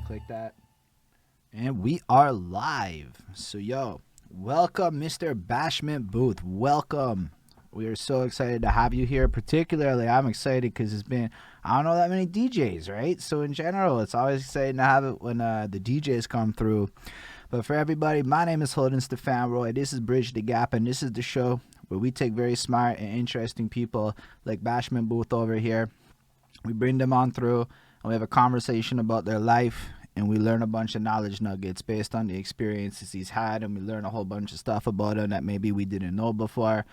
Click that. And we are live. So, yo, welcome, Mr. Bashment Booth. Welcome. We are so excited to have you here. Particularly, I'm excited because it's been, I don't know that many DJs, right? So, in general, it's always exciting to have it when the DJs come through. But for everybody, my name is Holden Stephan Roy. This is Bridge the Gap, and this is the show where we take very smart and interesting people like Bashment Booth over here. We bring them on through, and we have a conversation about their life, and we learn a bunch of knowledge nuggets based on the experiences he's had, and we learn a whole bunch of stuff about him that maybe we didn't know before.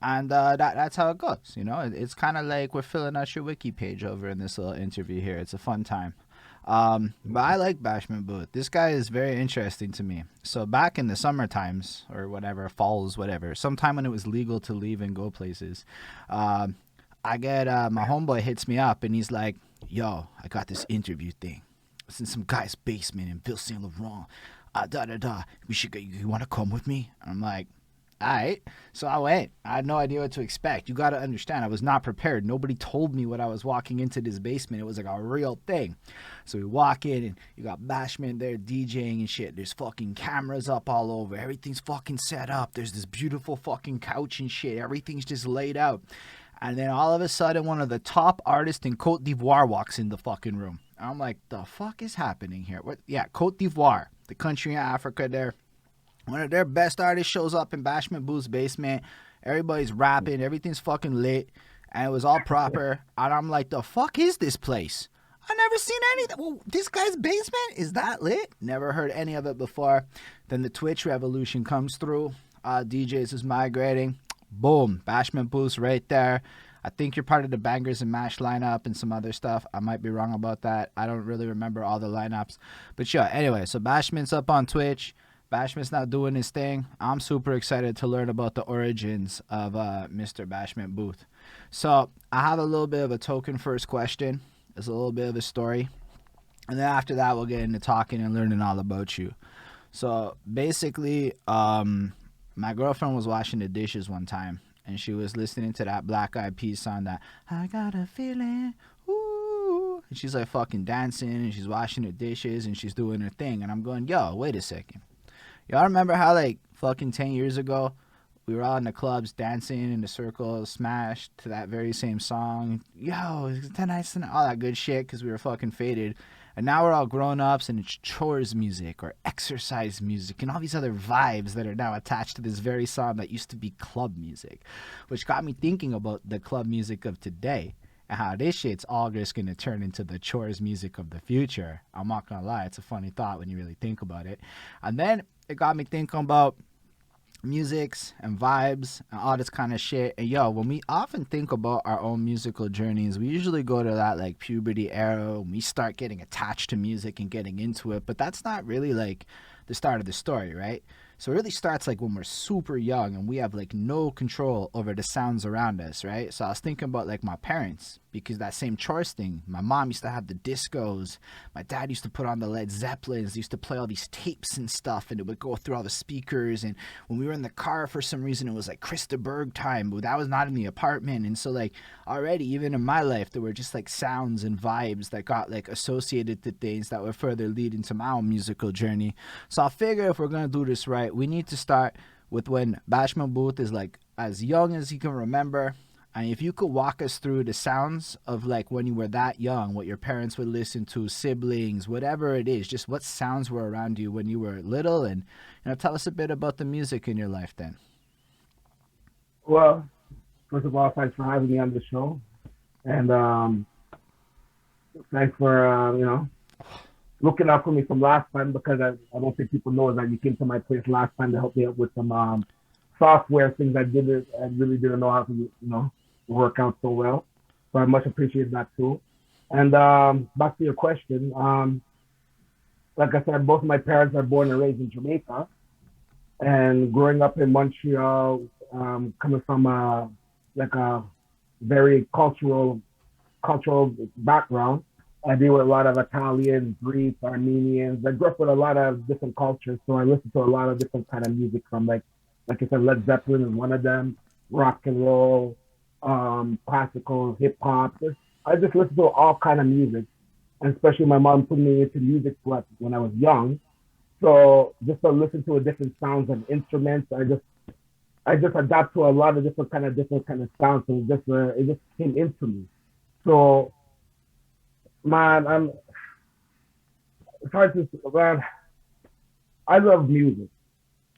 And that's how it goes. You know, it's kind of like we're filling out your wiki page over in this little interview here. It's a fun time. But I like Bashment Booth. This guy is very interesting to me. So back in the summer times or whatever, falls, whatever, sometime when it was legal to leave and go places, I get my homeboy hits me up and he's like, "Yo, I got this interview thing. It's in some guy's basement in Ville Saint Laurent. Da da da. We should go. You want to come with me?" I'm like, "All right." So I went. I had no idea what to expect. You got to understand, I was not prepared. Nobody told me what I was walking into this basement. It was like a real thing. So we walk in and you got Bashment there DJing and shit. There's fucking cameras up all over. Everything's fucking set up. There's this beautiful fucking couch and shit. Everything's just laid out. And then all of a sudden, one of the top artists in Cote d'Ivoire walks in the fucking room. I'm like, the fuck is happening here? What? Yeah, Cote d'Ivoire, the country in Africa there. One of their best artists shows up in Bashment Booth's basement. Everybody's rapping. Everything's fucking lit. And it was all proper. And I'm like, the fuck is this place? I never seen anything. Well, this guy's basement is that lit? Never heard any of it before. Then the Twitch revolution comes through. DJs is migrating. Boom, Bashment Booth right there. I think you're part of the Bangers and Mash lineup and some other stuff. I might be wrong about that. I don't really remember all the lineups. But yeah, anyway, so Bashment's up on Twitch. Bashment's not doing his thing. I'm super excited to learn about the origins of Mr. Bashment Booth. So I have a little bit of a token first question. It's a little bit of a story. And then after that, we'll get into talking and learning all about you. So basically, my girlfriend was washing the dishes one time, and she was listening to that Black Eyed Peas song, that I got a feeling, ooh. And she's like fucking dancing, and she's washing her dishes, and she's doing her thing. And I'm going, yo, wait a second. Y'all remember how like fucking 10 years ago, we were all in the clubs dancing in the circle, smashed to that very same song. Yo, tonight's all that good shit because we were fucking faded. And now we're all grown ups and it's chores music or exercise music and all these other vibes that are now attached to this very song that used to be club music, which got me thinking about the club music of today and how this shit's all just going to turn into the chores music of the future. I'm not going to lie, it's a funny thought when you really think about it. And then it got me thinking about musics and vibes and all this kind of shit. And yo, when we often think about our own musical journeys, we usually go to that like puberty era when we start getting attached to music and getting into it. But that's not really like the start of the story, right? So it really starts like when we're super young and we have like no control over the sounds around us, right? So I was thinking about like my parents, because that same chores thing. My mom used to have the discos. My dad used to put on the Led Zeppelins. He used to play all these tapes and stuff, and it would go through all the speakers. And when we were in the car, for some reason, it was like Krista Berg time, but that was not in the apartment. And so like already, even in my life, there were just like sounds and vibes that got like associated to things that would further lead into my own musical journey. So I figure if we're gonna do this right, we need to start with when Bashment Booth is like as young as he can remember. And if you could walk us through the sounds of like when you were that young, what your parents would listen to, siblings, whatever it is, just what sounds were around you when you were little, and tell us a bit about the music in your life then. Well, first of all, thanks for having me on the show, and thanks for looking out for me from last time, because I don't think people know that you came to my place last time to help me out with some software things I really didn't know how to work out so well. So I much appreciate that too. And back to your question, like I said, both of my parents are born and raised in Jamaica, and growing up in Montreal, coming from like a very cultural background. I deal with a lot of Italians, Greeks, Armenians. I grew up with a lot of different cultures, so I listen to a lot of different kind of music from like I said, Led Zeppelin is one of them, rock and roll, classical, hip hop. I just listen to all kind of music. and especially my mom put me into music when I was young. So just to listen to a different sounds and instruments, I just adapt to a lot of different kind of sounds. So it just came into me. So man, it's hard to man. I love music.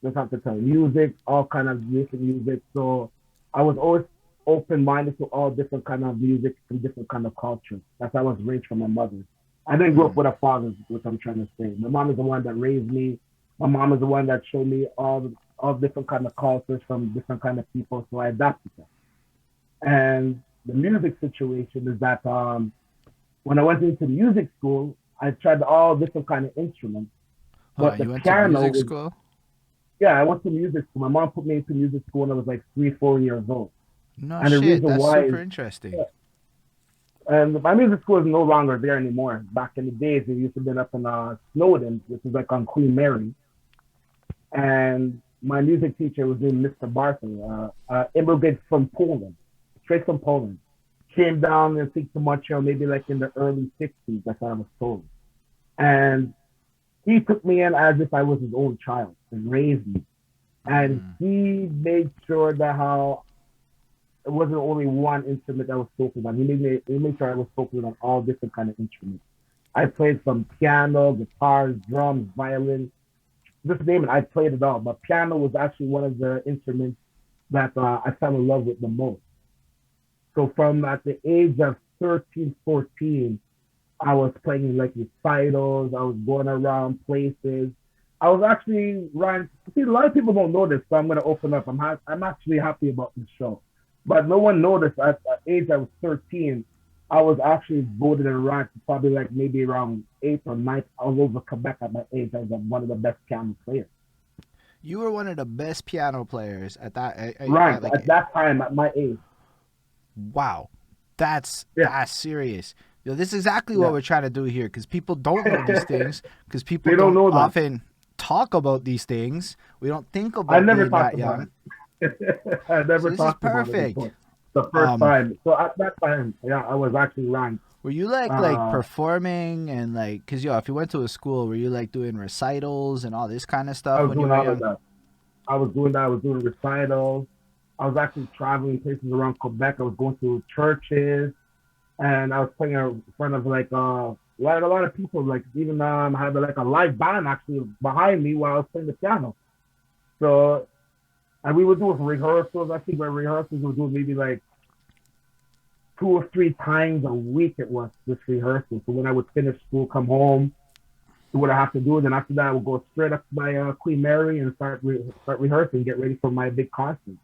Just have to tell you, music, all kind of different music. So I was always open minded to all different kind of music from different kind of cultures. That's how I was raised from my mother. I didn't grow up Mm. with a father, is what I'm trying to say. My mom is the one that raised me. My mom is the one that showed me all different kind of cultures from different kind of people. So I adapted them. And the music situation is that when I went into music school, I tried all different kind of instruments. Hold But on, the you went to piano music was school? yeah, I went to music school. My mom put me into music school when I was like 3, 4 years old. No And the shit, reason that's why super is, interesting. and my music school is no longer there anymore. Back in the days, it used to be up in Snowden, which is like on Queen Mary. And my music teacher was named Mr. Barton, immigrant from Poland, straight from Poland. Came down and think to Montreal maybe like in the early 60s, that's what I was told. And he took me in as if I was his own child and raised me. And Mm. he made sure that how it wasn't only one instrument I was focused on. He made sure I was focused on all different kind of instruments. I played from piano, guitars, drums, violin, just name it. I played it all. But piano was actually one of the instruments that I fell in love with the most. So from at the age of 13, 14, I was playing like recitals. I was going around places. I was actually running. See, a lot of people don't know this, so I'm going to open up. I'm actually happy about this show, but no one noticed. At the age I was 13, I was actually voted and ranked probably like maybe around eighth or ninth all over Quebec at my age as one of the best piano players. You were one of the best piano players at that Ranked like at that time at my age. wow. That's Yeah, serious. Yo, this is exactly what yeah. we're trying to do here because people don't know these things because people They don't don't know that. often talk about these things. We don't think I about never being talked that about young. it. I So never this is talked about it perfect. before. The first Um, time. So at that time, yeah, I was actually ranked. were you like Uh, performing and like cuz yo, if you went to a school, were you like doing recitals and all this kind of I stuff was when you doing were all of young? that. I was doing that. I was doing recitals. I was actually traveling places around Quebec. I was going to churches, and I was playing in front of like a lot of people. Like even I had like a live band actually behind me while I was playing the piano. So and we would do rehearsals. I think my rehearsals we would do maybe like 2 or 3 times a week. It was this rehearsal. So when I would finish school, come home, do what I have to do. Then after that, I would go straight up to my Queen Mary and start rehearsing, get ready for my big concert.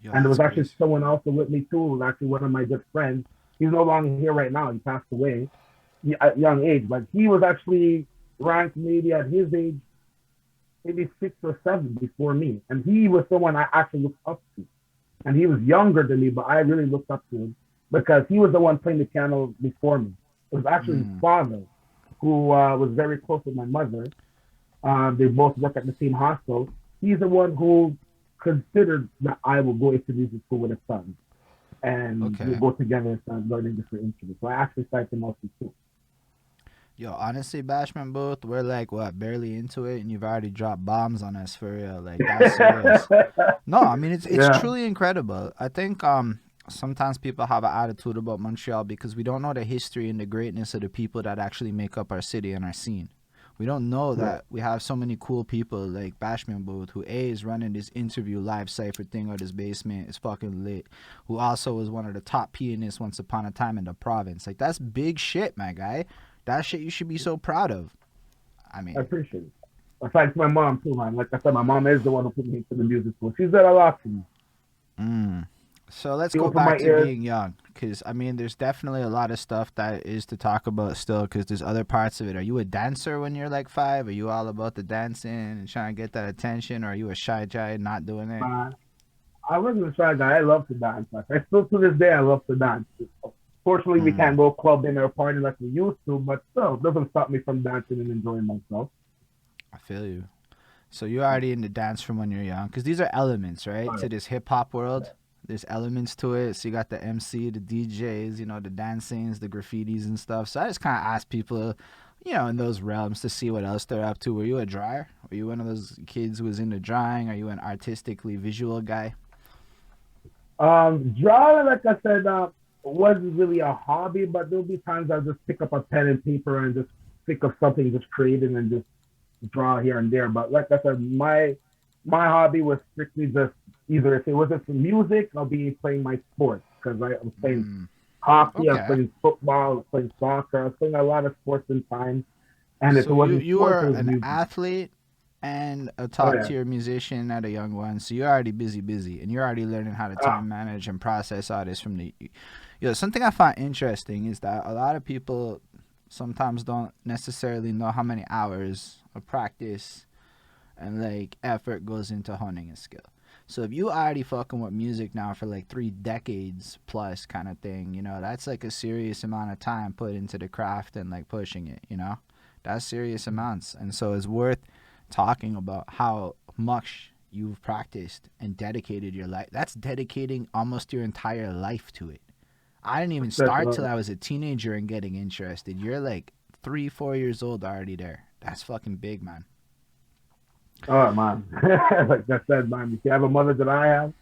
Yo, And there that's was actually crazy. someone also with me too. It was actually one of my good friends. He's no longer here right now. He passed away at a young age, but he was actually ranked maybe at his age, maybe 6 or 7 before me. And he was someone I actually looked up to. And he was younger than me, but I really looked up to him because he was the one playing the piano before me. It was actually his Mm. father who was very close with my mother. They both work at the same hospital. He's the one who considered that I will go into music school with his son, and we'll Okay. go together and start learning different instruments. So I actually started him also too. Yo, honestly, Bashment Booth, we're like what, barely into it, and you've already dropped bombs on us for real. Like that's serious. No, I mean it's Yeah, truly incredible. I think sometimes people have an attitude about Montreal because we don't know the history and the greatness of the people that actually make up our city and our scene. We don't know right. that we have so many cool people like Bashment Booth, who A is running this interview live cipher thing out his basement. It's fucking lit. Who also was one of the top pianists once upon a time in the province. Like that's big shit, my guy. That shit you should be so proud of. I I mean, appreciate it. Thanks to my mom too, man. Like I said, my mom is the one who put me into the music school. She's done a lot for me. mm. So let's She go opened my back to ears. being young, because I mean, there's definitely a lot of stuff that is to talk about still, because there's other parts of it. Are you a dancer when you're like 5? Are you all about the dancing and trying to get that attention, or are you a shy guy not doing it? Man, I wasn't a shy guy. I love to dance. Like I still to this day, I love to dance. Fortunately, we Mm, can't go clubbing or party like we used to, but still, it doesn't stop me from dancing and enjoying myself. I feel you. So you're already into dance from when you're young, because these are elements, right, Right. to this hip hop Yeah. world. There's elements to it. So you got the MC, the DJs, the dancings, the graffitis and stuff. So I just kind of ask people, in those realms to see what else they're up to. Were you a dryer? Were you one of those kids who was into drawing? Are you an artistically visual guy? Drawing, like I said, wasn't really a hobby, but there'll be times I'll just pick up a pen and paper and just think of something, just creating and just draw here and there. But like I said, my hobby was strictly just either if it wasn't for music, I'll be playing my sports because I was playing Mm, hockey, I was okay. playing football, I was playing soccer, I was playing a lot of sports in time. And if it So you wasn't you sports, it were was an music. athlete and a Oh top yeah. tier musician at a young one. So you're already busy, and you're already learning how to Ah, time manage and process artists from the. Something I find interesting is that a lot of people sometimes don't necessarily know how many hours of practice and like effort goes into honing a skill. So if you already fucking with music now for like 3 decades plus kind of thing, that's like a serious amount of time put into the craft and like pushing it. That's serious amounts. And so it's worth talking about how much you've practiced and dedicated your life. That's dedicating almost your entire life to it. I didn't even that's start till I was a teenager and getting interested. You're like 3, 4 years old already there. That's fucking big, man. oh man. Like I said, man, if you have a mother that I have,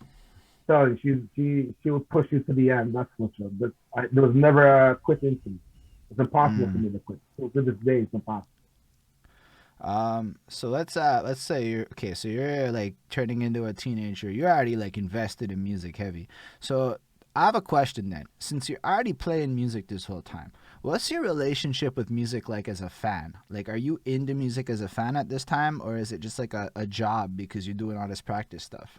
tell you, she will push you to the end. That's for sure. But there was never a quit into me. It's impossible for Mm. me to quit. So to this day, it's impossible. So let's say you're okay. So you're like turning into a teenager. You're already like invested in music heavy. So I have a question then. Since you're already playing music this whole time, what's your relationship with music like as a fan? Like, are you into music as a fan at this time, or is it just like a job because you're doing all this practice stuff?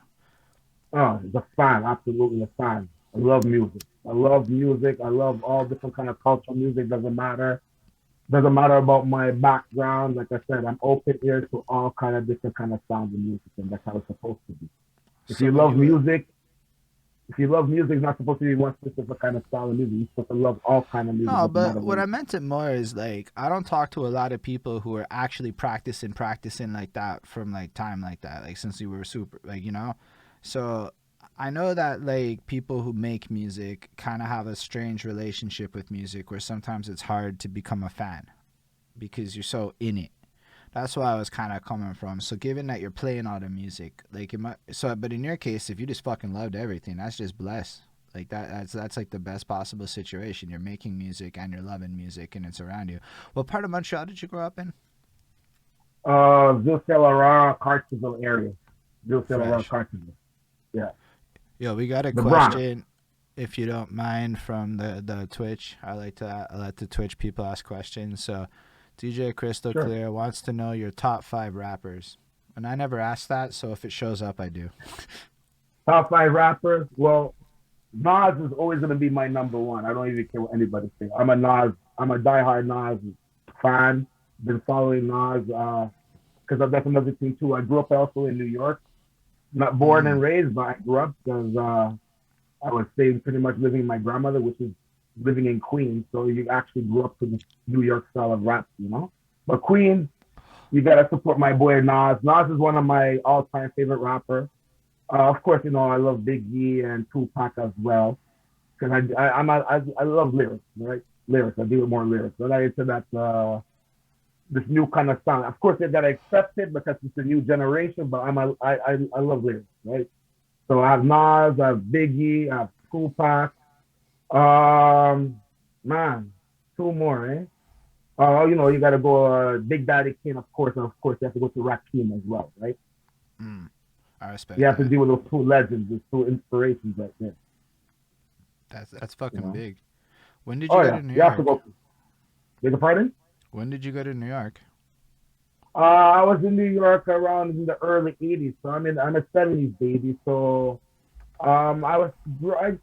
Oh, the fan, absolutely a fan. I love music. I love music. I love all different kind of cultural music. Doesn't matter. Doesn't matter about my background. Like I said, I'm open ear to all kind of different kind of sounds of music, and that's how it's supposed to be. If So you when love you were music, if you love music, it's not supposed to be one specific kind of style of music. You're supposed to love all kind of music. No, Doesn't matter but what what it I is. meant it more is like I don't talk to a lot of people who are actually practicing like that from like time like that, like since you were super like. So I know that like people who make music kind of have a strange relationship with music where sometimes it's hard to become a fan because you're so in it. That's why I was kind of coming from. So given that you're playing all the music, like but in your case, if you just fucking loved everything, that's just blessed. Like that's like the best possible situation. You're making music and you're loving music and it's around you. What part of Montreal did you grow up in? Ville Laurent, Cartierville area. Ville Laurent, Fresh. Cartierville. Yeah. Yo, we got a The Bronx. question, if you don't mind, from the Twitch. I let the Twitch people ask questions. So, DJ Crystal Sure. Clear wants to know your top 5 rappers, and I never asked that. So if it shows up, I do. Top five rappers. Well, Nas is always gonna be my number one. I don't even care what anybody thinks. I'm a Nas. I'm a diehard Nas fan. Been following Nas because that's another thing too. I grew up also in New York. Not born Mm. and raised, but I grew up because I was staying pretty much living with my grandmother, which is living in Queens. So you actually grew up to the New York style of rap. But Queens, you gotta support my boy Nas. Nas is one of my all-time favorite rappers. Of course, I love Biggie and Tupac as well because I love lyrics, right? Lyrics. I deal with more lyrics. But I into that this new kind of sound. Of course, they gotta accept it because it's a new generation. But I love lyrics, right? So I have Nas, I have Biggie, I have Tupac. Um, man, two more, eh? You gotta go Big Daddy Kane, of course, and of course you have to go to Rakim as well, right? Mm. I You respect have to that. deal with those two legends, those two inspirations right there. That's You fucking know. big. When did you Oh go yeah, to New you have to York? go. Beg your pardon? When did you go to New York? I was in New York around in the early '80s, so I'm a '70s baby. So I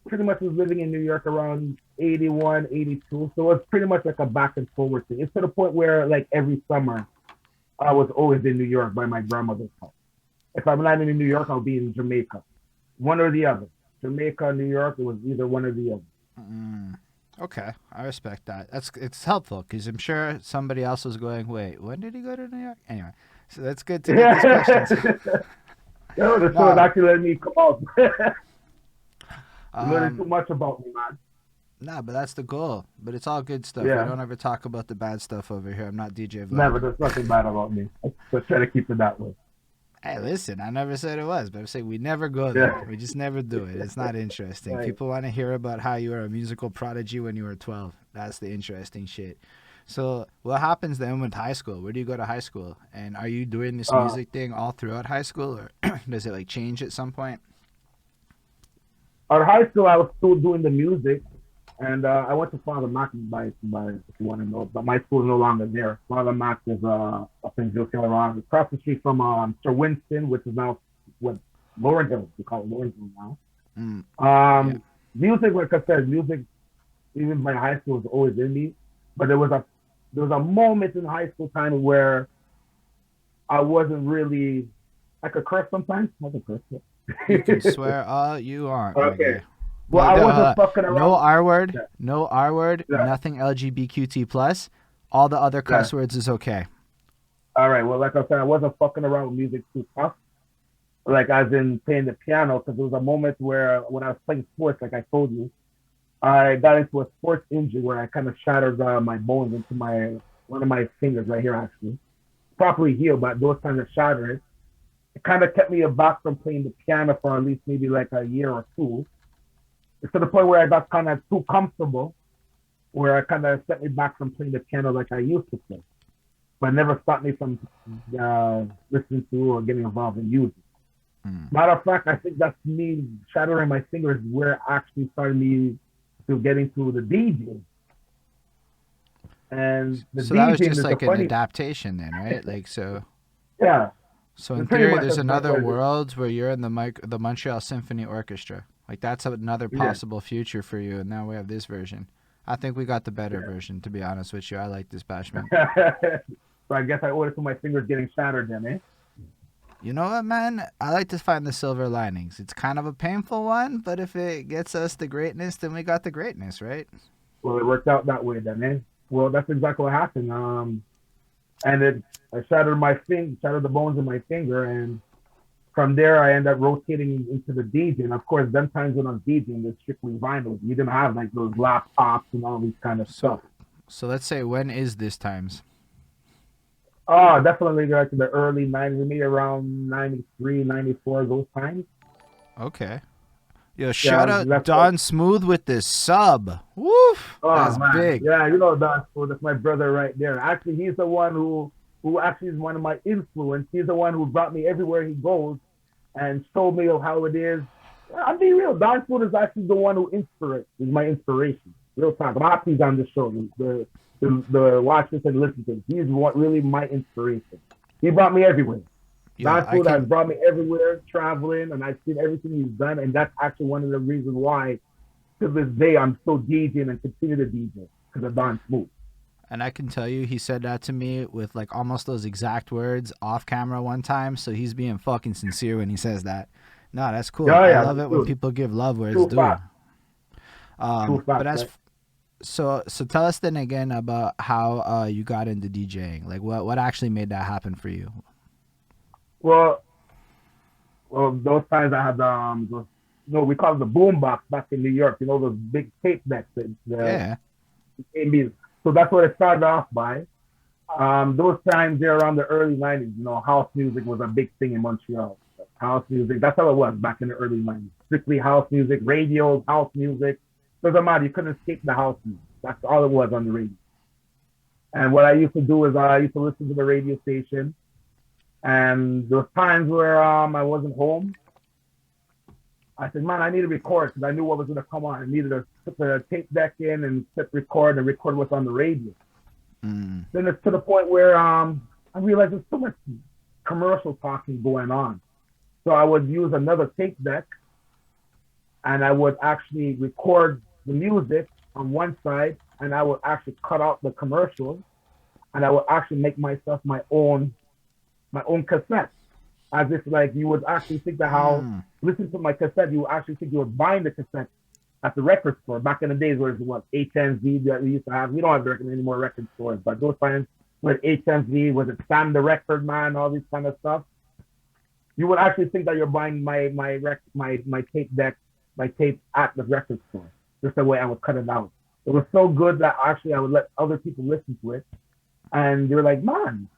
pretty much was living in New York around 81, 82. So it's pretty much like a back and forward thing. It's to the point where like every summer I was always in New York by my grandmother's house. If I'm not in New York, I'll be in Jamaica. One or the other. Jamaica, New York, it was either one or the other. Mm. Okay, I respect that. It's helpful because I'm sure somebody else was going. Wait, when did he go to New York? Anyway, so that's good to get these questions. Yo, the show is No, actually letting me come out. You're learning Um, too much about me, man. nah, but that's the goal. But it's all good stuff. We Yeah, don't ever talk about the bad stuff over here. I'm not DJ never. Vlad. There's nothing bad about me. I just try to keep it that way. Hey, listen, I never said it was, but I'm saying we never go there. Yeah, We just never do it. It's not interesting. right. People want to hear about how you were a musical prodigy when you were 12. That's the interesting shit. So, what happens then with high school? Where do you go to high school? And are you doing this Uh, music thing all throughout high school, or does it like change at some point? at high school, I was still doing the music, and I went to Father Mac by if you want to know. But my school is no longer there. Father Mac is up in Ville, Colorado, across the street from Sir Winston, which is now what Lauren Hill. We call it Lauren Hill now. Mm, yeah. Music, like I said, music. Even my high school was always in me, but there was a moment in high school time where I wasn't really. I could curse sometimes. I could You can curse. swear all you want, my Okay. guy. Well, Well, I no, wasn't fucking no around. R word, Yeah, no R word, yeah, nothing LGBTQ plus. All the other yeah. cuss words is okay. All right. Well, like I said, I wasn't fucking around with music too tough. Like as in playing the piano, because there was a moment where when I was playing sports, like I told you, I got into a sports injury where I kind of shattered my bones into my one of my fingers right here, actually. Properly healed, but those times of shattering, it kind of kept me aback from playing the piano for at least maybe like a year or two. It's to the point where I got kind of too comfortable, where I kind of set me back from playing the piano like I used to play, but never stopped me from listening to or getting involved in music. Mm. Matter of fact, I think that's me shattering my fingers where actually started me to get into the DJing. And the So that was DJing just is the like an funny, adaptation then, right? Like so. yeah, So in and pretty theory, much there's that's another what it is. world where you're in the Montreal Symphony Orchestra. Like that's another Yeah, possible future for you. And now we have this version. I think we got the better yeah. version. To be honest with you, I like this Bashment. So I guess I owe it to my fingers getting shattered then, eh? You know what, man? I like to find the silver linings. It's kind of a painful one, but if it gets us the greatness, then we got the greatness, right? Well, it worked out that way then, eh? Well, that's exactly what happened. And I shattered my finger, shattered the bones in my finger, and from there I ended up rotating into the DJ. And of course, them times when I was DJing, it's strictly vinyl. You didn't have like those laptops and all these kind of stuff. So, so let's say when is this times? Oh, definitely like the early 90s, maybe around 93, 94, those times. Okay. Yo, shout Yeah, out that's what. Don Smooth with this sub. Woof. Oh That's man, big. yeah, you know that's my brother right there. Actually, he's the one who actually is one of my influence. He's the one who brought me everywhere he goes and showed me of how it is. I'm being real. Don Food is actually the one is my inspiration. Real talk. I'm happy he's on the show. The watch this and listen to this. He's what really my inspiration. He brought me everywhere. Yo, Don I Food has can. brought me everywhere, traveling, and I've seen everything he's done. And that's actually one of the reasons why to this day I'm still DJing and continue to DJ because of Don Smooth. And I can tell you, he said that to me with like almost those exact words off camera one time. So he's being fucking sincere when he says that. No, that's cool. Yeah, I yeah, love it when dude. people give love where it's True due. fact. True But fact, as right? so tell us then again about how you got into DJing. Like what actually made that happen for you? Well, well, those times I had those, we call it the boom box back in New York. You know those big tape decks, the Yeah. ABs. So that's what it started off by. Those times there around the early '90s, house music was a big thing in Montreal. House music, that's how it was back in the early '90s. Strictly house music, radios, house music. Doesn't matter. You couldn't escape the house music. That's all it was on the radio. And what I used to do is I used to listen to the radio station. And there was times where I wasn't home. I said, man, I need to record because I knew what was going to come on. I needed to put the tape deck in and hit record and record what's on the radio. Mm. Then it's to the point where I realized there's so much commercial talking going on. So I would use another tape deck and I would actually record the music on one side and I would actually cut out the commercials and I would actually make myself my own cassette. As if like you would actually think that how Mm. listen to my cassette, you would actually think you were buying the cassette at the record store back in the days where it was what HMV that we used to have. We don't have anymore record stores, but those times when HMV was it Sam the Record Man, all these kind of stuff. You would actually think that you're buying my tape deck my tape at the record store. Just the way I would cut it out. It was so good that actually I would let other people listen to it, and they were like, "Man,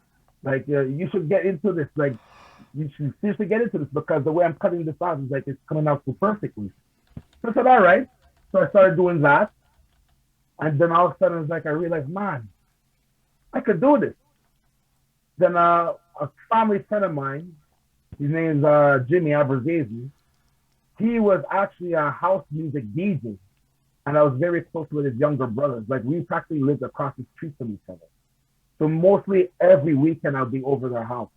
like you should get into this. Like you should seriously get into this because the way I'm cutting this out is like it's coming out so perfectly." So I said, "All right." So I started doing that, and then all of a sudden it's like I realized, man, I could do this. Then a family friend of mine, his name is Jimmy Abrazesi. He was actually a house music DJ, and I was very close with his younger brothers. Like we practically lived across the street from each other. So mostly every weekend I'll be over their house.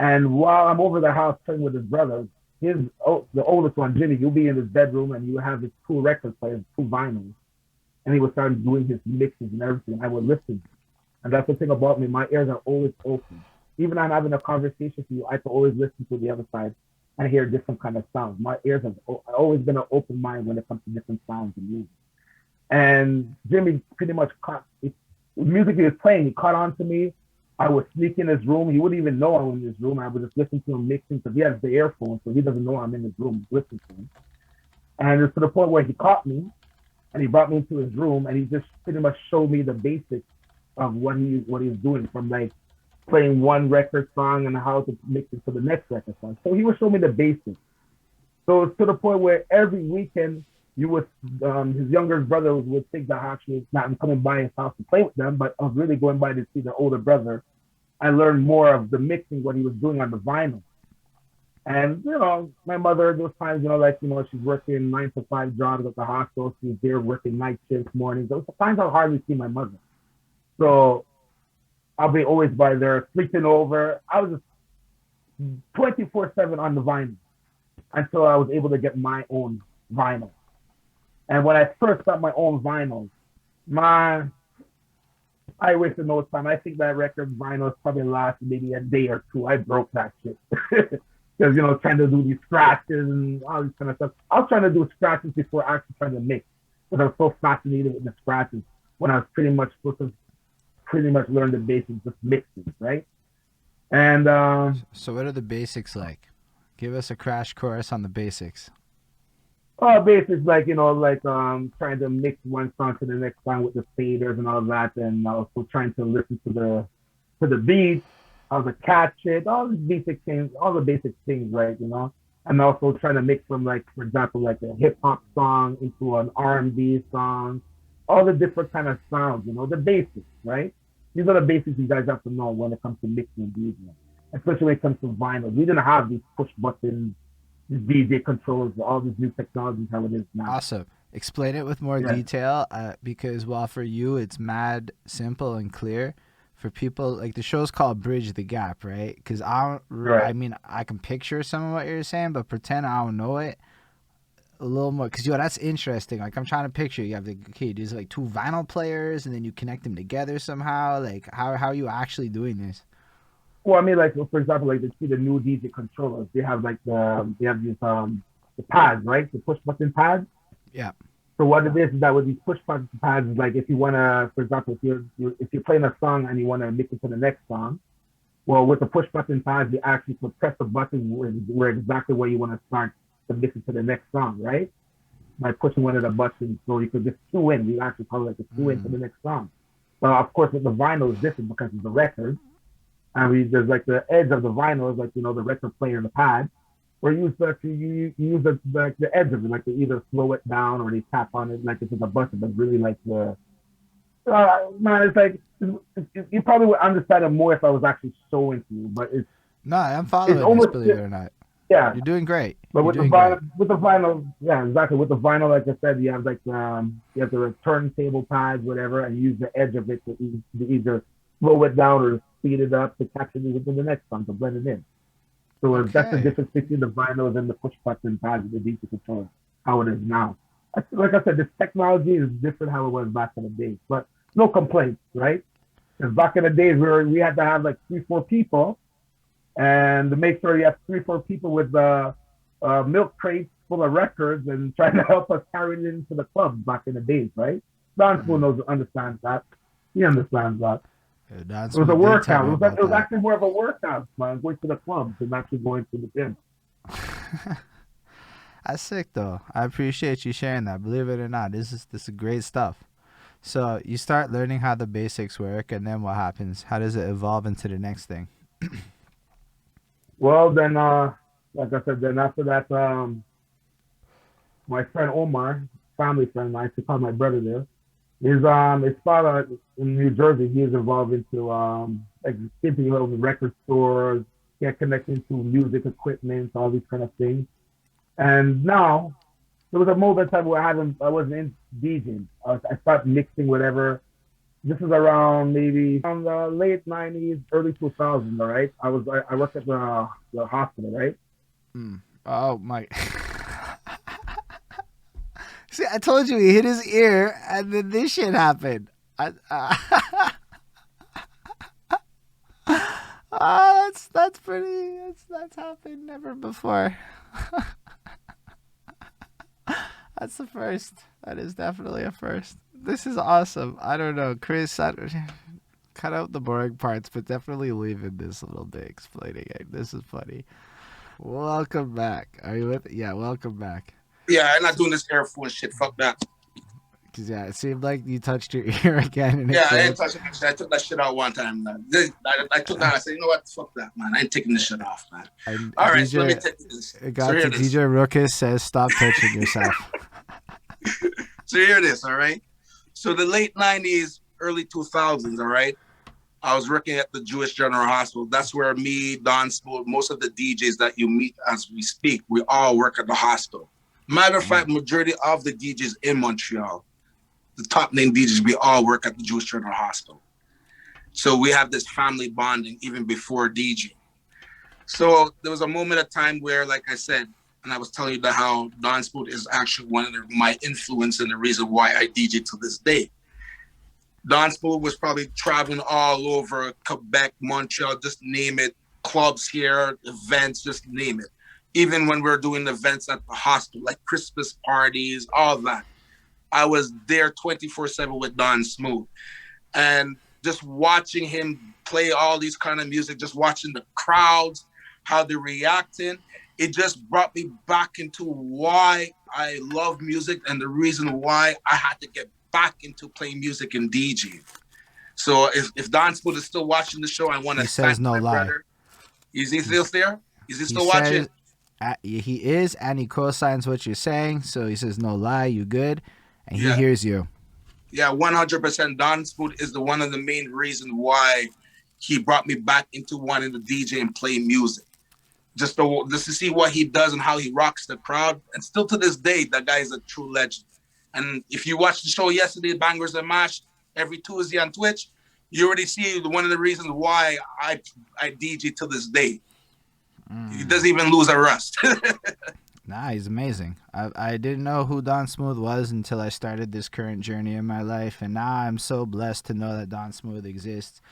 And while I'm over their house playing with his brothers, the oldest one, Jimmy, he'll be in his bedroom and you have his two record players, two vinyls, and he would start doing his mixes and everything. I would listen, and that's the thing about me. My ears are always open. Even I'm having a conversation with you, I can always listen to the other side and hear different kind of sounds. My ears have always been an open mind when it comes to different sounds and music. And Jimmy pretty much caught the music he was playing. He caught on to me. I would sneak in his room. He wouldn't even know I'm in his room. I would just listen to him mixing because he has the earphone, so he doesn't know I'm in his room listening to him. And it's to the point where he caught me and he brought me into his room and he just pretty much showed me the basics of what he was doing, from like playing one record song and how to mix it to the next record song. So he would show me the basics. So it's to the point where every weekend you would his younger brother would think that actually not coming by his house to play with them, but I was really going by to see the older brother. I learned more of the mixing, what he was doing on the vinyl. And, my mother, those times, she's working 9 to 5 jobs at the hospital. She's there working night shifts, mornings. Those times I'll hardly see my mother. So I'll be always by there, sleeping over. I was just 24/7 on the vinyl until I was able to get my own vinyl. And when I first got my own vinyl, I wasted no time. I think that record vinyl probably lasted maybe a day or two. I broke that shit. Because, trying to do these scratches and all this kind of stuff. I was trying to do scratches before actually trying to mix. But I was so fascinated with the scratches when I was pretty much supposed to learn the basics, just mixing, right? And so what are the basics like? Give us a crash course on the basics. Basics like trying to mix one song to the next song with the faders and all that, and also trying to listen to the beat, how to catch it, all the basic things, right? And also trying to mix from, like, for example, like a hip hop song into an R&B song, all the different kind of sounds, the basics, right? These are the basics you guys have to know when it comes to mixing and DJing, especially when it comes to vinyl. We didn't have these push buttons, these DJ controls, all these new technologies, how it is now. Awesome. Explain it with more detail, because while for you it's mad simple and clear, for people, like, the show's called Bridge the Gap, right? Because I mean, I can picture some of what you're saying, but pretend I don't know it a little more. Because, that's interesting. Like, I'm trying to picture, you have there's like two vinyl players, and then you connect them together somehow. Like, how are you actually doing this? Well, I mean, like, for example, like, you see the new DJ controllers. They have like they have these the pads, right? The push button pads. Yeah. So what it is that with these push button pads is, like, if you wanna, for example, if you're playing a song and you wanna mix it to the next song, well, with the push button pads, you actually could press the button where exactly where you want to start to mix it to the next song, right? By pushing one of the buttons, so you could just cue in. We actually call it like a cue in to the next song. Well, of course, with the vinyl is different because it's a record. And there's like the edge of the vinyl is like, the record player and the pad, where you use the edge of it, like they either slow it down or they tap on it like it's a button, but really like man, it's like, you probably would understand it more if I was actually showing to you, but it's... No, I'm following this, believe it or not. Yeah. You're doing great. But with the vinyl, yeah, exactly. With the vinyl, like I said, you have like you have the turntable pads, whatever, and you use the edge of it to either slow it down or speed it up to capture it within the next song to blend it in. So that's the difference between the vinyls and the push button pads with the DJ controller, how it is now. Like I said, this technology is different how it was back in the days, but no complaints, right? Because back in the days we had to have like 3-4 people, and to make sure you have 3-4 people with milk crates full of records and trying to help us carry it into the clubs back in the days, right? Don Spoon understands that. He understands that. It was a workout. It was actually more of a workout, man, going to the clubs than actually going to the gym. That's sick though. I appreciate you sharing that. Believe it or not, this is great stuff. So you start learning how the basics work, and then what happens? How does it evolve into the next thing? Well, then, like I said, then after that, my friend Omar, family friend, I used to call my brother there. His father in New Jersey, he is involved into like keeping over record stores, get connected to music equipment, all these kind of things. And now there was a moment in time where I wasn't in DJing. I started mixing whatever. This is around maybe around the late '90s, early 2000s. All right, I worked at the hospital, right? Mm. Oh my! See, I told you he hit his ear, and then this shit happened. That's pretty. That's happened never before. That's the first. That is definitely a first. This is awesome. I don't know, Chris. Cut out the boring parts, but definitely leave in this little bit explaining it. This is funny. Welcome back. Are you with? Yeah, welcome back. Yeah, I'm not doing this Air Force shit. Fuck that. Cause yeah, it seemed like you touched your ear again. And Yeah, I ain't touching that shit. I took that shit out one time. Man. I took that. I said, you know what? Fuck that, man. I ain't taking this shit off, man. And All right, DJ, so let me take this. It got to DJ Ruckus says, "Stop touching yourself." So here it is. All right. So the late '90s, early 2000s. All right. I was working at the Jewish General Hospital. That's where me, Don Spool, most of the DJs that you meet as we speak, we all work at the hospital. Matter of fact, majority of the DJs in Montreal, the top name DJs, we all work at the Jewish General Hospital. So we have this family bonding even before DJing. So there was a moment of time where, like I said, and I was telling you that how Don Spoot is actually one of my influence and the reason why I DJ to this day. Don Spoot was probably traveling all over Quebec, Montreal, just name it, clubs here, events, just name it. Even when we were doing events at the hospital, like Christmas parties, all that. I was there 24/7 with Don Smooth. And just watching him play all these kind of music, just watching the crowds, how they're reacting, it just brought me back into why I love music and the reason why I had to get back into playing music and DJing. So if Don Smooth is still watching the show, I want to thank my brother. Is he still there? Is he still watching? He is, and he co-signs what you're saying. So he says, "No lie, you good," and he hears you. Yeah, 100%. Don Spoot is the one of the main reasons why he brought me back into wanting to DJ and play music. Just to see what he does and how he rocks the crowd. And still to this day, that guy is a true legend. And if you watched the show yesterday, Bangers and Mash, every Tuesday on Twitch, you already see one of the reasons why I DJ to this day. He doesn't even lose a rust. Nah, he's amazing. I didn't know who Don Smooth was until I started this current journey in my life, and now I'm so blessed to know that Don Smooth exists.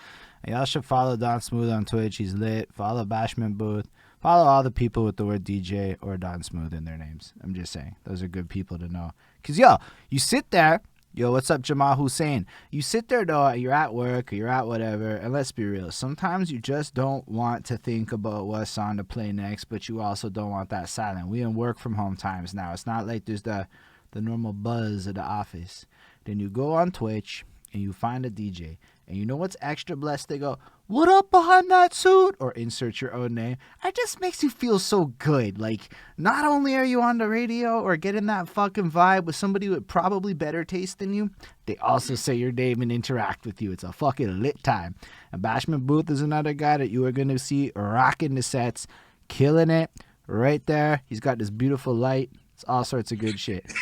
And y'all should follow Don Smooth on Twitch. He's lit. Follow Bashment Booth. Follow all the people with the word DJ or Don Smooth in their names. I'm just saying. Those are good people to know. Because, yo, you sit there. Yo, what's up, Jamal Hussein? You sit there, though, you're at work or you're at whatever, and let's be real. Sometimes you just don't want to think about what song to play next, but you also don't want that silent. We in work from home times now. It's not like there's the normal buzz of the office. Then you go on Twitch and you find a DJ. And you know what's extra blessed? They go, "What up behind that suit?" Or insert your own name. It just makes you feel so good. Like, not only are you on the radio or getting that fucking vibe with somebody with probably better taste than you, they also say your name and interact with you. It's a fucking lit time. And Bashment Booth is another guy that you are going to see rocking the sets, killing it right there. He's got this beautiful light. It's all sorts of good shit.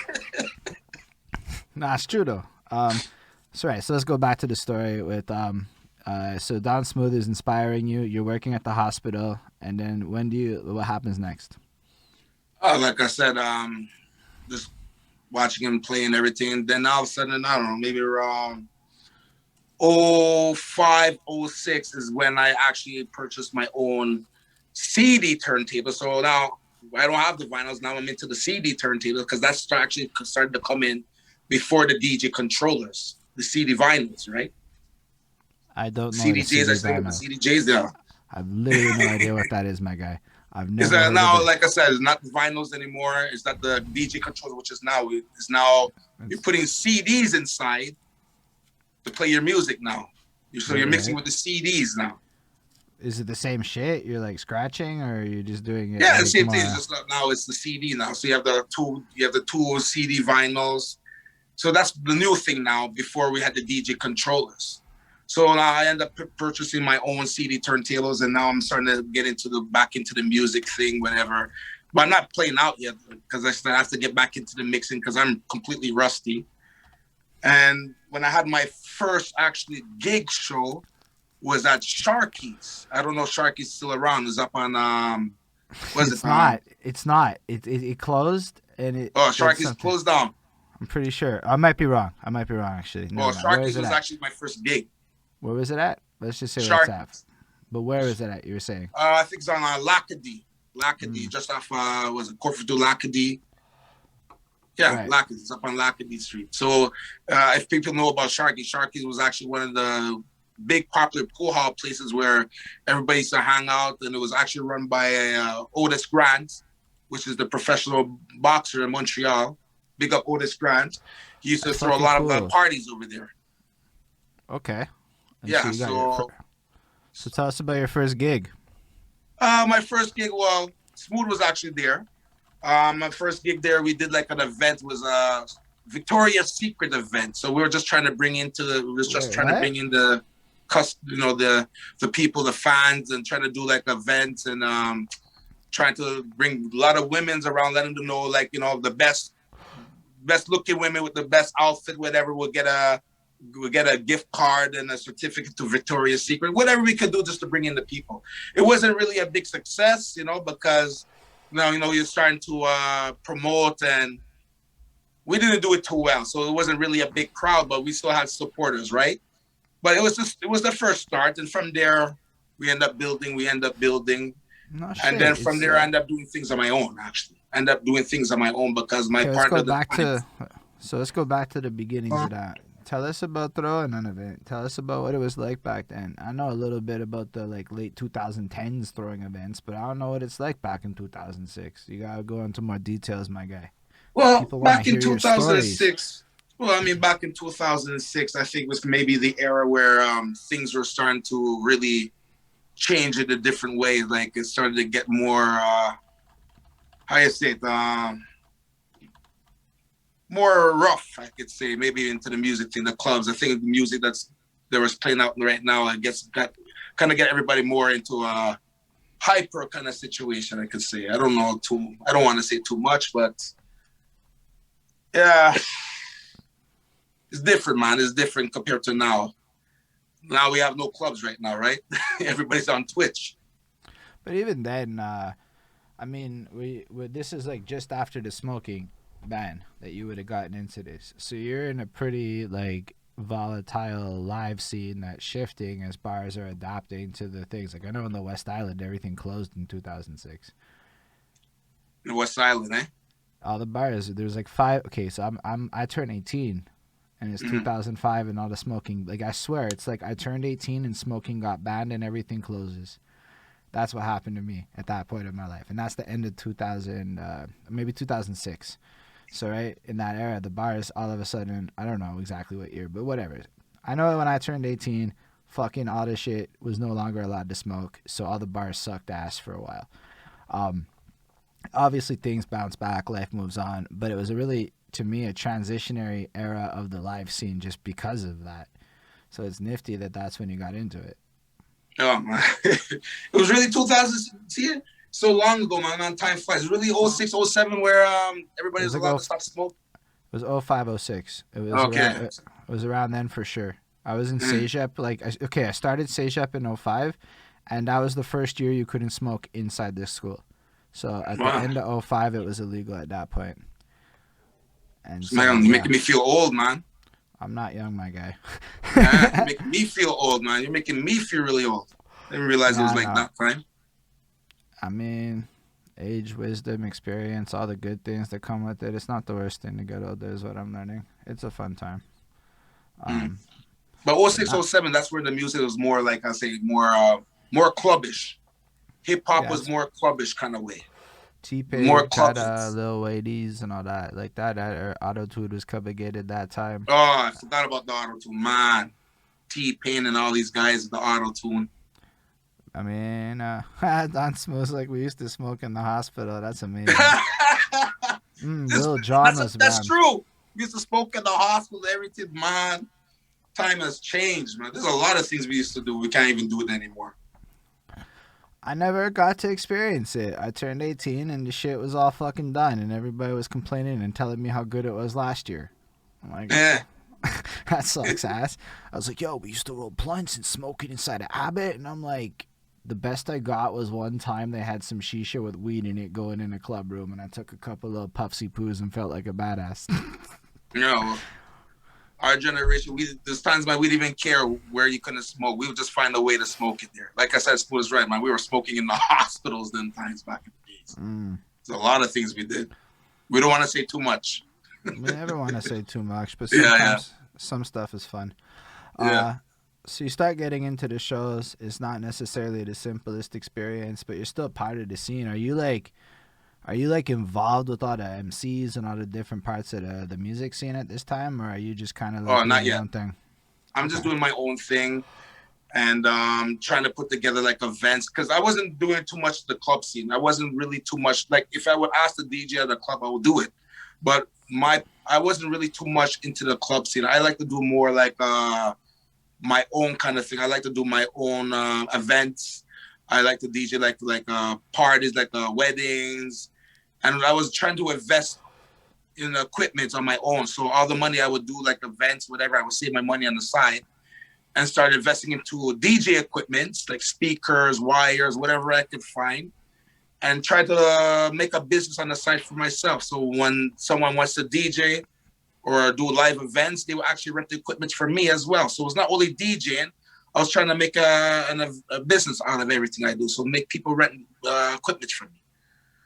Nah, it's true, though. So let's go back to the story with so Don Smooth is inspiring you. You're working at the hospital, and then what happens next? Like I said, just watching him play and everything. Then all of a sudden, I don't know, maybe around 05, 06 is when I actually purchased my own CD turntable. So now I don't have the vinyls. Now I'm into the CD turntable because that's actually started to come in before the DJ controllers, the CD vinyls, right? I don't know. CDJs, I think the CDJs there. I have literally no idea what that is, my guy. I've Is never that heard of now, it. like I said, it's not the vinyls anymore. It's not the DJ controller, which is now, you're putting CDs inside to play your music now. So you're mixing with the CDs now. Is it the same shit? You're like scratching, or you're just doing it Yeah, the like same thing. It's more? just now it's the CD now. So you have the two CD vinyls. So that's the new thing now. Before we had the DJ controllers. So now I end up purchasing my own CD turntables, and now I'm starting to get back into the music thing, whatever. But I'm not playing out yet because I still have to get back into the mixing because I'm completely rusty. And when I had my first actually gig show was at Sharky's. I don't know if Sharky's still around. It's up on It's not. It's not. It closed and it. Oh, It's Sharky's something. closed down. I'm pretty sure. I might be wrong. Actually. Oh, Never mind. Where is Sharky's it was at? actually my first gig. Where was it at? Let's just say where it's at. Sharky's. But where is it at? You were saying. I think it's on Lacadie. Just off was it Corfu Lacadie? Yeah, Right. Lacadie. It's up on Lacadie Street. So if people know about Sharky's was actually one of the big popular pool hall places where everybody used to hang out, and it was actually run by Otis Grant, which is the professional boxer in Montreal. Big up Otis Grant. He used to throw a lot of parties over there. Okay. And Yeah. So tell us about your first gig. My first gig, well, Smooth was actually there. My first gig there, we did like an event, was a Victoria's Secret event. So we were just trying to bring in the the people, the fans, and trying to do like events and trying to bring a lot of women's around, letting them know like, the best looking women with the best outfit, whatever, will get a gift card and a certificate to Victoria's Secret, whatever we could do just to bring in the people. It wasn't really a big success, because now, you're starting to promote, and we didn't do it too well. So it wasn't really a big crowd, but we still had supporters, right? But it was the first start. And from there, we end up building. No shit. And then from there, I end up doing things on my own, actually. Because my partner... Let's go back to the beginnings of that. Tell us about throwing an event. Tell us about what it was like back then. I know a little bit about the late 2010s throwing events, but I don't know what it's like back in 2006. You gotta go into more details, my guy. Well, back in 2006, back in 2006, I think was maybe the era where things were starting to really change in a different way. Like it started to get more, how you say it, more rough, I could say, maybe into the music thing, the clubs. I think the music that was playing out right now, I guess, get everybody more into a hyper kind of situation, I could say. I don't want to say too much, but yeah, it's different, man. It's different compared to now. Now we have no clubs right now, right? Everybody's on Twitch. But even then, this is like just after the smoking ban that you would have gotten into this. So you're in a pretty volatile live scene that's shifting as bars are adapting to the things. Like I know in the West Island, everything closed in 2006. The West Island, eh? All the bars. There's 5. Okay, so I turned 18, and it's 2005, and all the smoking. Like I swear, it's like I turned 18 and smoking got banned and everything closes. That's what happened to me at that point in my life, and that's the end of 2000, maybe 2006. So right in that era, the bars all of a sudden, I don't know exactly what year, but whatever. I know when I turned 18, fucking all this shit was no longer allowed to smoke, so all the bars sucked ass for a while. Obviously things bounce back, life moves on, but it was to me, a transitionary era of the live scene just because of that. So it's nifty that's when you got into it. Oh man, it was really 2000. See, so long ago, man. Time flies. It was really 06, 07 where everybody was allowed to stop smoking. It was 05, 06. It was okay. It was around then for sure. I was in CEGEP. I started CEGEP in 05, and that was the first year you couldn't smoke inside this school. So at the end of 05, it was illegal at that point. And so, man, you're making me feel old, man. I'm not young, my guy. You're making me feel old, man. You're making me feel really old. I didn't realize it was that time. I mean, age, wisdom, experience, all the good things that come with it. It's not the worst thing to get older is what I'm learning. It's a fun time. But 06, 07, that's where the music was more, like I say, more clubbish. Hip hop was Yes. more clubbish kind of way. More T-Pain had clubbing. Lil Wadies and all that. Like that auto-tune was coming in at that time. Oh, I forgot about the auto tune, man. T-Pain and all these guys, the auto tune. I mean, Don smokes like we used to smoke in the hospital. That's amazing. Lil Jon was That's man. true. We used to smoke in the hospital, everything, man. Time has changed, man. There's a lot of things we used to do. We can't even do it anymore. I never got to experience it. I turned 18 and the shit was all fucking done, and everybody was complaining and telling me how good it was last year. I'm like, Yeah. that sucks ass. I was like, yo, we used to roll blunts and smoke it inside of Abbott, and I'm like, the best I got was one time they had some shisha with weed in it going in a club room, and I took a couple of puffsy poos and felt like a badass. You know, our generation, there's times, man, we didn't even care where you couldn't smoke. We would just find a way to smoke it there. Like I said, Spoon is right, man. We were smoking in the hospitals then times back in the days. There's a lot of things we did. We don't want to say too much. We never want to say too much, but some stuff is fun. So you start getting into the shows. It's not necessarily the simplest experience, but you're still part of the scene. Are you like involved with all the MCs and all the different parts of the music scene at this time, or are you just kind of like doing your own thing? I'm just doing my own thing and trying to put together like events, because I wasn't doing too much the club scene. I wasn't really too much, like if I would ask the DJ at the club, I would do it. But I wasn't really too much into the club scene. I like to do more like my own kind of thing. I like to do my own events. I like to DJ like parties, like weddings. And I was trying to invest in equipment on my own. So all the money I would do, like events, whatever, I would save my money on the side and start investing into DJ equipment, like speakers, wires, whatever I could find, and try to make a business on the side for myself. So when someone wants to DJ or do live events, they will actually rent the equipment for me as well. So it's not only DJing. I was trying to make a business out of everything I do. So make people rent equipment for me.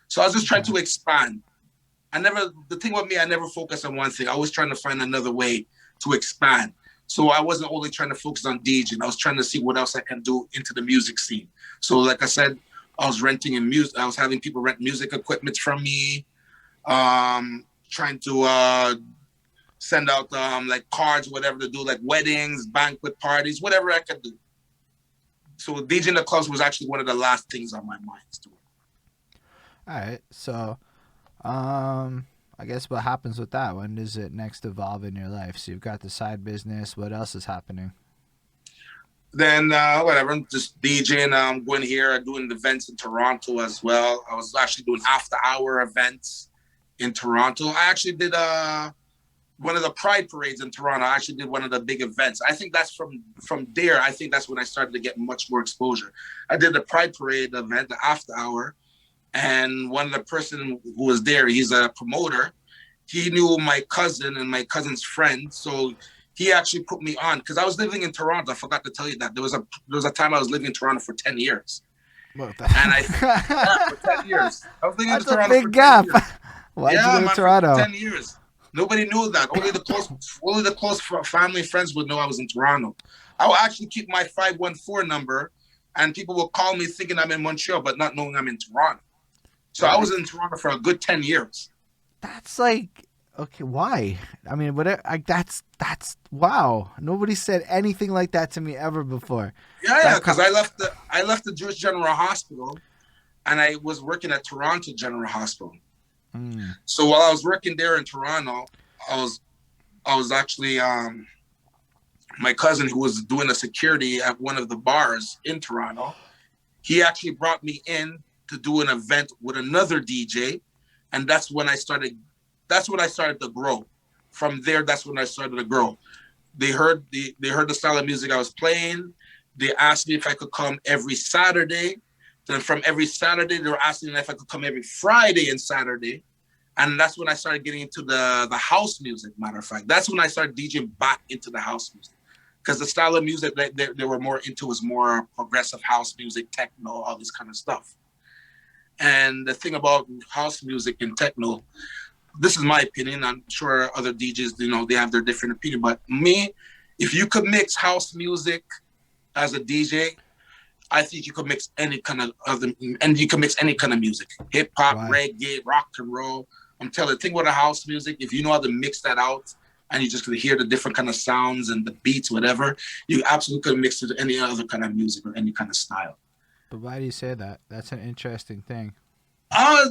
So I was just trying to expand. The thing with me, I never focus on one thing. I was trying to find another way to expand. So I wasn't only trying to focus on DJing. I was trying to see what else I can do into the music scene. So like I said, I was renting in music. I was having people rent music equipment from me. Trying to send out like cards, whatever to do, like weddings, banquet parties, whatever I could do. So DJing the clubs was actually one of the last things on my mind. All right, so I guess what happens with that? When does it next evolve in your life? So you've got the side business. What else is happening? Then whatever, I'm just DJing. I'm going here, doing events in Toronto as well. I was actually doing after-hour events in Toronto. I actually did one of the Pride parades in Toronto. I actually did one of the big events. I think that's from there. I think that's when I started to get much more exposure. I did the Pride parade event, the after-hour. And one of the person who was there, he's a promoter. He knew my cousin and my cousin's friend, so he actually put me on because I was living in Toronto. I forgot to tell you that there was a time I was living in Toronto for 10 years. What the for 10 years. I was living in Toronto a big for 10 gap. years. Why'd you go to Toronto? For 10 years. Nobody knew that. Only the close family and friends would know I was in Toronto. I would actually keep my 514 number, and people will call me thinking I'm in Montreal, but not knowing I'm in Toronto. So I was in Toronto for a good 10 years. That's like, okay, why? I mean, whatever. That's wow. Nobody said anything like that to me ever before. Yeah, because I left the Jewish General Hospital, and I was working at Toronto General Hospital. So while I was working there in Toronto, I was actually my cousin who was doing the security at one of the bars in Toronto. He actually brought me in to do an event with another DJ, and that's when I started to grow. From there, that's when I started to grow. They heard the style of music I was playing. They asked me if I could come every Saturday. Then from every Saturday, they were asking if I could come every Friday and Saturday. And that's when I started getting into the house music, matter of fact. That's when I started DJing back into the house music. Because the style of music that they were more into was more progressive house music, techno, all this kind of stuff. And the thing about house music and techno, this is my opinion. I'm sure other DJs, they have their different opinion. But me, if you could mix house music as a DJ, I think you could mix any kind of other, and you can mix any kind of music, hip hop, Right. reggae, rock and roll. I'm telling you, think about the house music. If you know how to mix that out, and you just could hear the different kind of sounds and the beats, whatever, you absolutely could mix it with any other kind of music or any kind of style. But why do you say that? That's an interesting thing. Uh,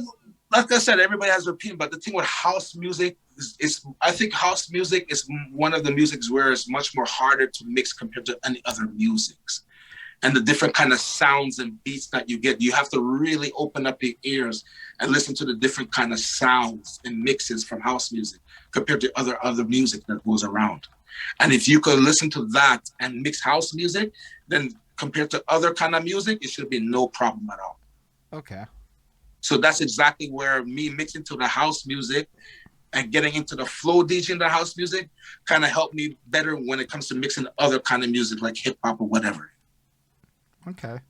like I said, everybody has their opinion, but the thing with house music is I think house music is one of the musics where it's much more harder to mix compared to any other musics. And the different kind of sounds and beats that you get, you have to really open up your ears and listen to the different kind of sounds and mixes from house music compared to other music that goes around. And if you could listen to that and mix house music, then compared to other kind of music, it should be no problem at all. Okay. So that's exactly where me mixing to the house music and getting into the flow DJ in the house music kind of helped me better when it comes to mixing other kind of music like hip hop or whatever. Okay.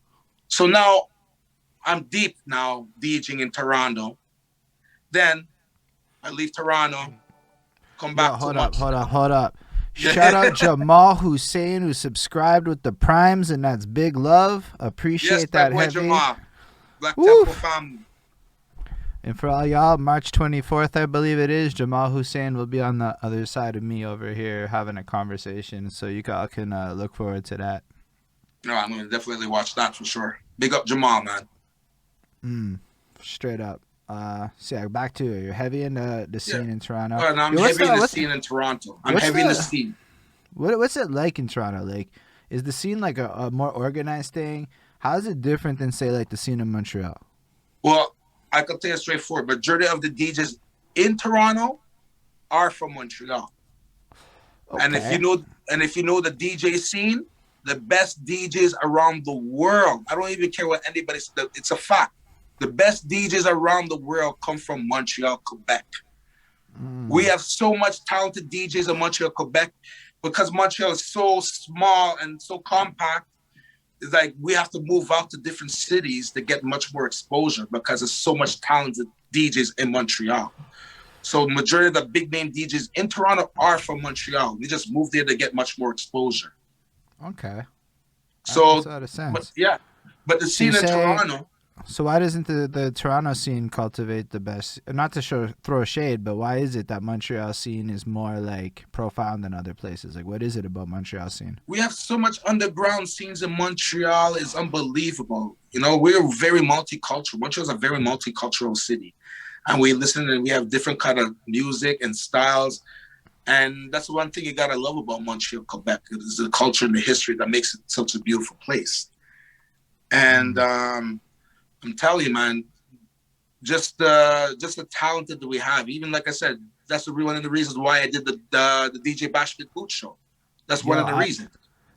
So now I'm deep now DJing in Toronto. Then I leave Toronto, come back to Montreal. Hold up. Shout out Jamal Hussein who subscribed with the primes, and that's big love. Appreciate Yes, that boy heavy. Jamal. Black Woof. Temple family. And for all y'all, March 24th, I believe it is, Jamal Hussein will be on the other side of me over here having a conversation. So you all can look forward to that. No, I'm gonna definitely watch that for sure. Big up Jamal, man. Straight up. So yeah, back to it. You're heavy in the scene in Toronto. And I'm Yo, heavy in the scene in Toronto. I'm heavy in the scene. What's it like in Toronto? Like, is the scene like a more organized thing? How is it different than, say, like the scene in Montreal? Well, I can tell you straightforward. Majority of the DJs in Toronto are from Montreal. Okay. And if you know the DJ scene, the best DJs around the world. I don't even care what anybody says. It's a fact. The best DJs around the world come from Montreal, Quebec. We have so much talented DJs in Montreal, Quebec, because Montreal is so small and so compact. It's like we have to move out to different cities to get much more exposure because there's so much talented DJs in Montreal. So majority of the big name DJs in Toronto are from Montreal. We just moved there to get much more exposure. Okay. So, makes a lot of sense. but the scene in Toronto. So why doesn't the Toronto scene cultivate the best? Not to throw shade, but why is it that Montreal scene is more like profound than other places? Like, what is it about Montreal scene? We have so much underground scenes in Montreal. It's unbelievable. You know, we're very multicultural. Montreal is a very multicultural city, and we listen and we have different kind of music and styles. And that's one thing you gotta love about Montreal, Quebec. Is the culture and the history that makes it such a beautiful place. And I'm telling you, man, just the talent that we have. Even like I said, that's one of the reasons why I did the DJ Bashment Booth show. That's one of the reasons.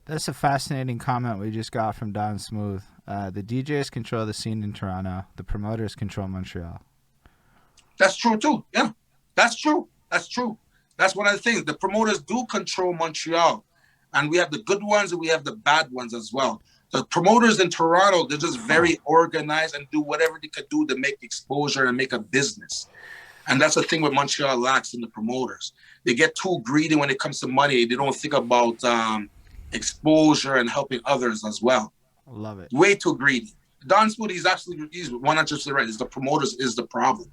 That's a fascinating comment we just got from Don Smooth. The DJs control the scene in Toronto. The promoters control Montreal. That's true too. Yeah, that's true. That's true. That's one of the things. The promoters do control Montreal, and we have the good ones and we have the bad ones as well. The promoters in Toronto, they're just very organized and do whatever they could do to make exposure and make a business. And that's the thing with Montreal lacks in the promoters. They get too greedy when it comes to money. They don't think about exposure and helping others as well. I love it. Way too greedy. Don Smooth, he's 100% right. The promoters is the problem.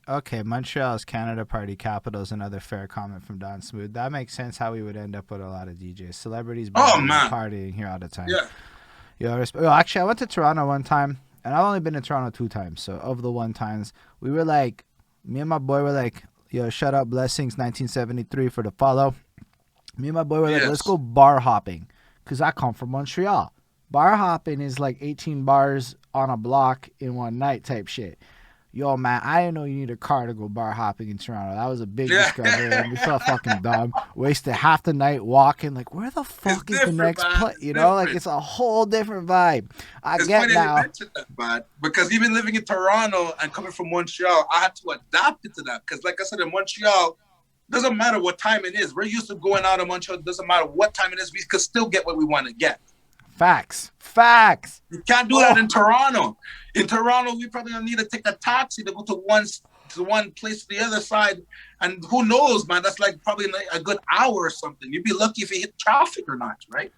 Okay, Montreal is Canada Party capital is another fair comment from Don Smooth. That makes sense how we would end up with a lot of DJs. Celebrities partying here all the time. Yeah. Actually, I went to Toronto one time, and I've only been to Toronto 2 times. So, of the 1 times, we were like, me and my boy were like, yo, shout out Blessings 1973 for the follow. Me and my boy were like, let's go bar hopping, because I come from Montreal. Bar hopping is like 18 bars on a block in one night type shit. Yo, man, I didn't know you need a car to go bar hopping in Toronto. That was a big discovery. And we felt fucking dumb. Wasted half the night walking. Like, where the fuck is the next place? You know, like, it's a whole different vibe. It's get now. You mentioned that, man, because even living in Toronto and coming from Montreal, I had to adapt it to that. Because, like I said, in Montreal, doesn't matter what time it is. We're used to going out of Montreal. Doesn't matter what time it is. We could still get what we want to get. Facts. You can't do that in Toronto. In Toronto, we probably don't need to take a taxi to go to one place to the other side. And who knows, man? That's like probably a good hour or something. You'd be lucky if you hit traffic or not, right?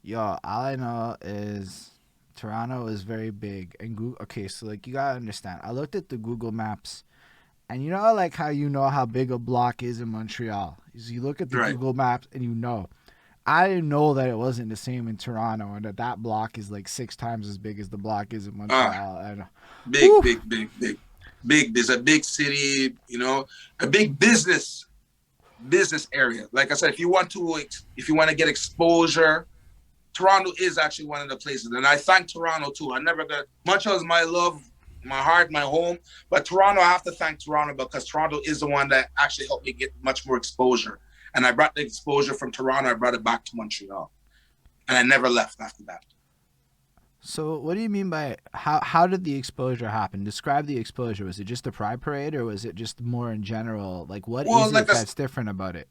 Yo, all I know is Toronto is very big, and Google. Okay, so like you gotta understand. I looked at the Google Maps, and you know like how you know how big a block is in Montreal. Is you look at the Right. Google Maps and you know. I didn't know that it wasn't the same in Toronto, and that block is like 6 times as big as the block is in Ah, Montreal. And big, whew, big, big, big, big. There's a big city, you know, a big business area. Like I said, if you want to get exposure, Toronto is actually one of the places, and I thank Toronto too. I never got Montreal is my love, my heart, my home, but Toronto, I have to thank Toronto because Toronto is the one that actually helped me get much more exposure. And I brought the exposure from Toronto, I brought it back to Montreal, and I never left after that. so what do you mean by how did the exposure happen? Describe the exposure. Was it just the Pride Parade, or was it just more in general? Like, what Well, is it like I, that's different about it?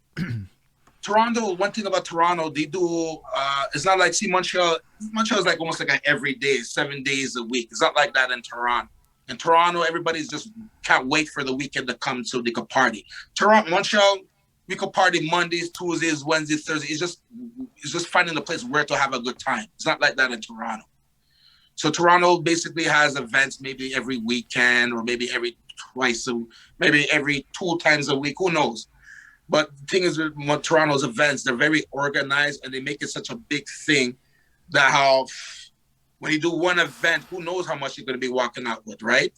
Toronto, one thing about Toronto, they do. It's not like Montreal. Montreal is like almost like an every day, 7 days a week. It's not like that in Toronto. In Toronto, everybody's just can't wait for the weekend to come so they could party. Toronto, Montreal, we could party Mondays, Tuesdays, Wednesdays, Thursdays. It's just finding a place where to have a good time. It's not like that in Toronto. So Toronto basically has events maybe every weekend or maybe every maybe every 2 times a week. Who knows? But the thing is with Toronto's events, they're very organized and they make it such a big thing that how when you do one event, who knows how much you're going to be walking out with, right?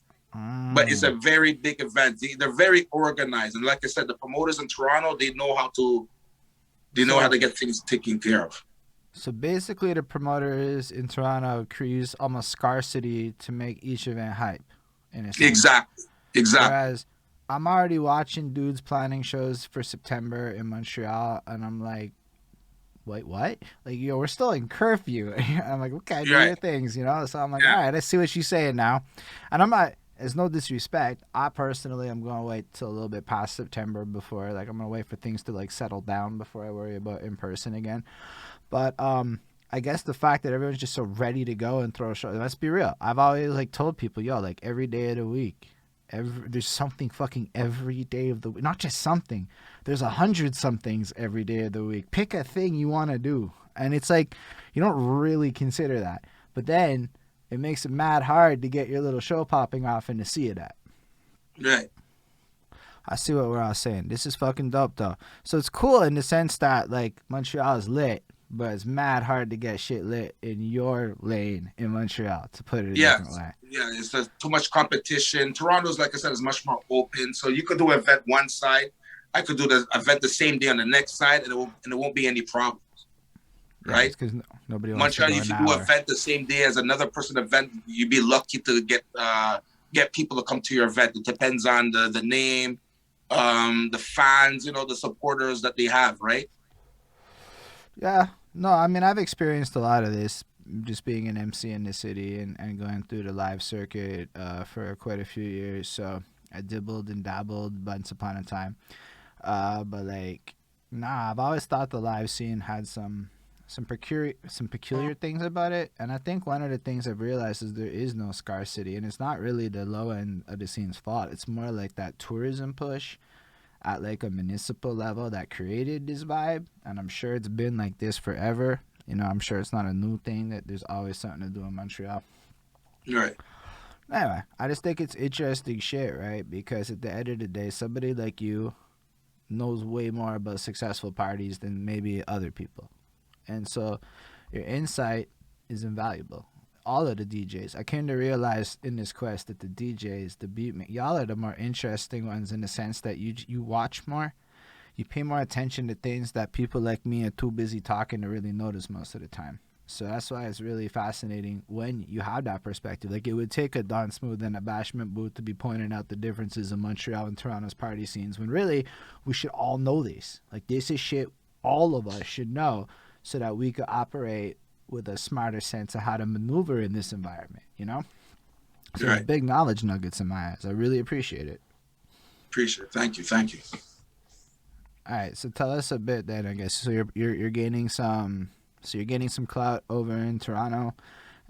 But it's a Mm. very big event. They're very organized. And like I said, the promoters in Toronto, they know how So to get things taken care of. so basically, the promoters in Toronto create almost scarcity to make each event hype, in a sense. Exactly. Exactly. Whereas I'm already watching dudes planning shows for September in Montreal, and I'm like, wait, what? Like, yo, we're still in curfew. I'm like, okay, do You're your right. things, you know? So I'm like, all Yeah. right, I see what she's saying now. And I'm not, there's no disrespect. I personally, I'm going to wait till a little bit past September before, like, I'm going to wait for things to, like, settle down before I worry about in person again. But, I guess the fact that everyone's just so ready to go and throw a show, let's be real. I've always, like, told people, yo, like, every day of the week, there's something fucking every day of the week. Not just something. There's 100 somethings every day of the week. Pick a thing you want to do, and it's like you don't really consider that, but then it makes it mad hard to get your little show popping off and to see it at. Right. I see what we're all saying. This is fucking dope though. So it's cool in the sense that like Montreal is lit, but it's mad hard to get shit lit in your lane in Montreal, to put it a Yeah. different way. Yeah. It's just too much competition. Toronto's, like I said, is much more open. So you could do an event one side. I could do the event the same day on the next side, and it won't be any problems. Yeah, Right? it's because nobody wants Montreal, to go if an you do hour. an event the same day as another person event, you'd be lucky to get people to come to your event. It depends on the name, the fans, the supporters that they have, right? Yeah, no, I mean, I've experienced a lot of this just being an MC in the city and going through the live circuit for quite a few years. So I dibbled and dabbled once upon a time. But like, nah, I've always thought the live scene had some peculiar things about it. And I think one of the things I've realized is there is no scarcity, and it's not really the low end of the scene's fault. It's more like that tourism push at like a municipal level that created this vibe, and I'm sure it's been like this forever. I'm sure it's not a new thing that there's always something to do in Montreal. Right. Anyway, I just think it's interesting shit, right? Because at the end of the day, somebody like you knows way more about successful parties than maybe other people. And so your insight is invaluable. All of the DJs. I came to realize in this quest that the DJs, the beatmen, y'all are the more interesting ones in the sense that you watch more. You pay more attention to things that people like me are too busy talking to really notice most of the time. So that's why it's really fascinating when you have that perspective. Like, it would take a Don Smooth and a Bashment Booth to be pointing out the differences in Montreal and Toronto's party scenes, when really we should all know this. Like, this is shit all of us should know so that we could operate with a smarter sense of how to maneuver in this environment, So Right. there's big knowledge nuggets in my eyes. I really appreciate it. Appreciate it. Thank you. Thank you. All right, so tell us a bit then, I guess. So you're gaining some, clout over in Toronto.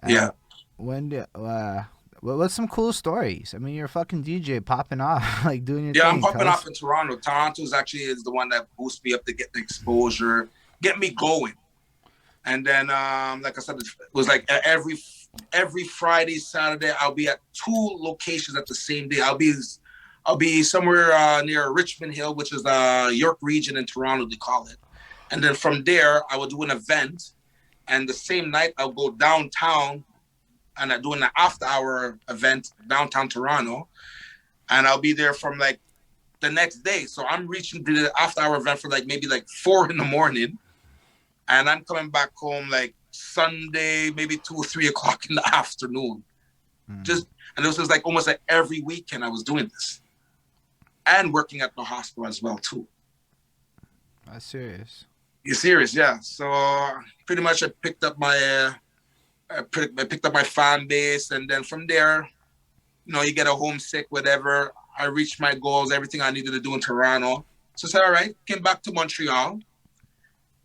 Yeah. What's some cool stories? I mean, you're a fucking DJ popping off, like doing your Yeah, thing. I'm popping Tell us- off in Toronto. Toronto's actually is the one that boosts me up to get the exposure, get me going. And then, like I said, it was like every every Friday, Saturday, I'll be at 2 locations at the same day. I'll be somewhere near Richmond Hill, which is the York region in Toronto, they call it. And then from there, I will do an event. And the same night, I'll go downtown and I'm doing an after-hour event downtown Toronto. And I'll be there from like the next day. So I'm reaching to the after-hour event for like maybe like 4 in the morning. And I'm coming back home like Sunday, maybe 2 or 3 o'clock in the afternoon. And this was like almost like every weekend I was doing this. And working at the hospital as well, too. That's serious. You're serious, yeah. So pretty much I picked up my fan base, and then from there, you get a homesick, whatever. I reached my goals, everything I needed to do in Toronto. So I said, all right, came back to Montreal.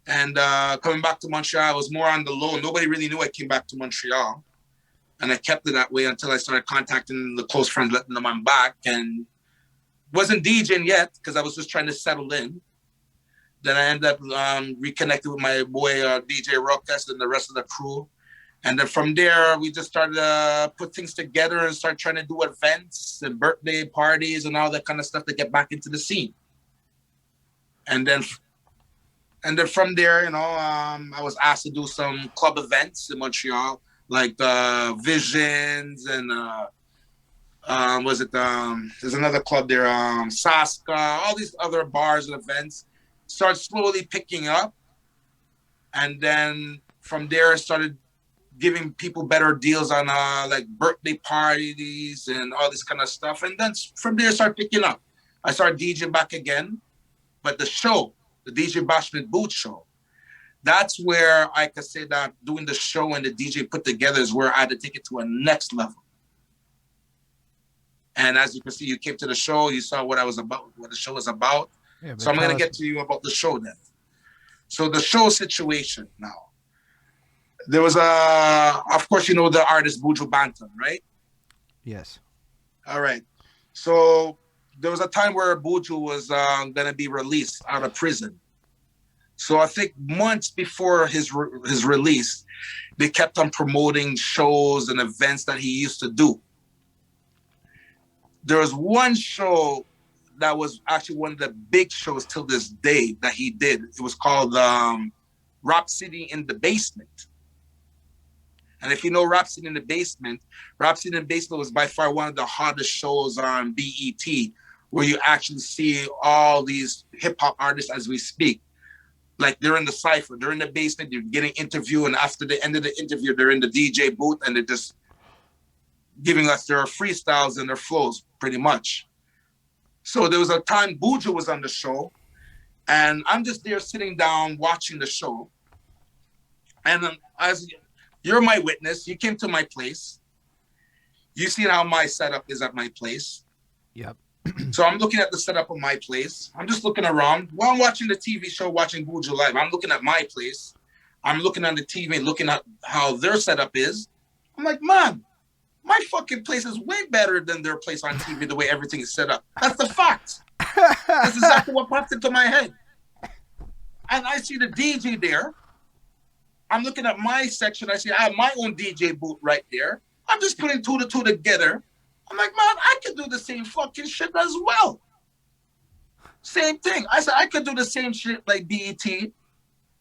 And coming back to Montreal, I was more on the low. Nobody really knew I came back to Montreal. And I kept it that way until I started contacting the close friends, letting them I'm back. And wasn't DJing yet because I was just trying to settle in. Then I ended up reconnecting with my boy DJ Ruckus and the rest of the crew. And then from there, we just started to put things together and start trying to do events and birthday parties and all that kind of stuff to get back into the scene. And then from there, I was asked to do some club events in Montreal, like Visions and there's another club there, Saska, all these other bars and events. Started slowly picking up. And then from there, I started giving people better deals on like birthday parties and all this kind of stuff. And then from there, I started picking up. I started DJing back again. But the show, the DJ Bashment Booth show, that's where I could say that doing the show and the DJ put together is where I had to take it to a next level. And as you can see, you came to the show, you saw what I was about, what the show was about. Yeah, so I'm going to get to you about the show then. So the show situation now. There was of course, the artist Buju Banton, right? Yes. All right. So there was a time where Buju was going to be released out of prison. So I think months before his release, they kept on promoting shows and events that he used to do. There was one show that was actually one of the big shows till this day that he did. It was called Rhapsody in the Basement. And if you know Rhapsody in the Basement was by far one of the hottest shows on BET, where you actually see all these hip-hop artists as we speak. Like they're in the cypher, they're in the basement, you're getting interviewed, and after the end of the interview, they're in the DJ booth and they're just giving us their freestyles and their flows, pretty much. So there was a time Buju was on the show, and I'm just there sitting down watching the show. And as you're my witness, you came to my place. You see how my setup is at my place. Yep. So I'm looking at the setup of my place. I'm just looking around while I'm watching the TV show, watching Buju live. I'm looking at my place. I'm looking on the TV, looking at how their setup is. I'm like, man, my fucking place is way better than their place on TV, the way everything is set up. That's the fact. That's exactly what popped into my head. And I see the DJ there. I'm looking at my section. I see I have my own DJ booth right there. I'm just putting 2 to 2 together. I'm like, man, I could do the same fucking shit as well. Same thing. I said, I could do the same shit like BET.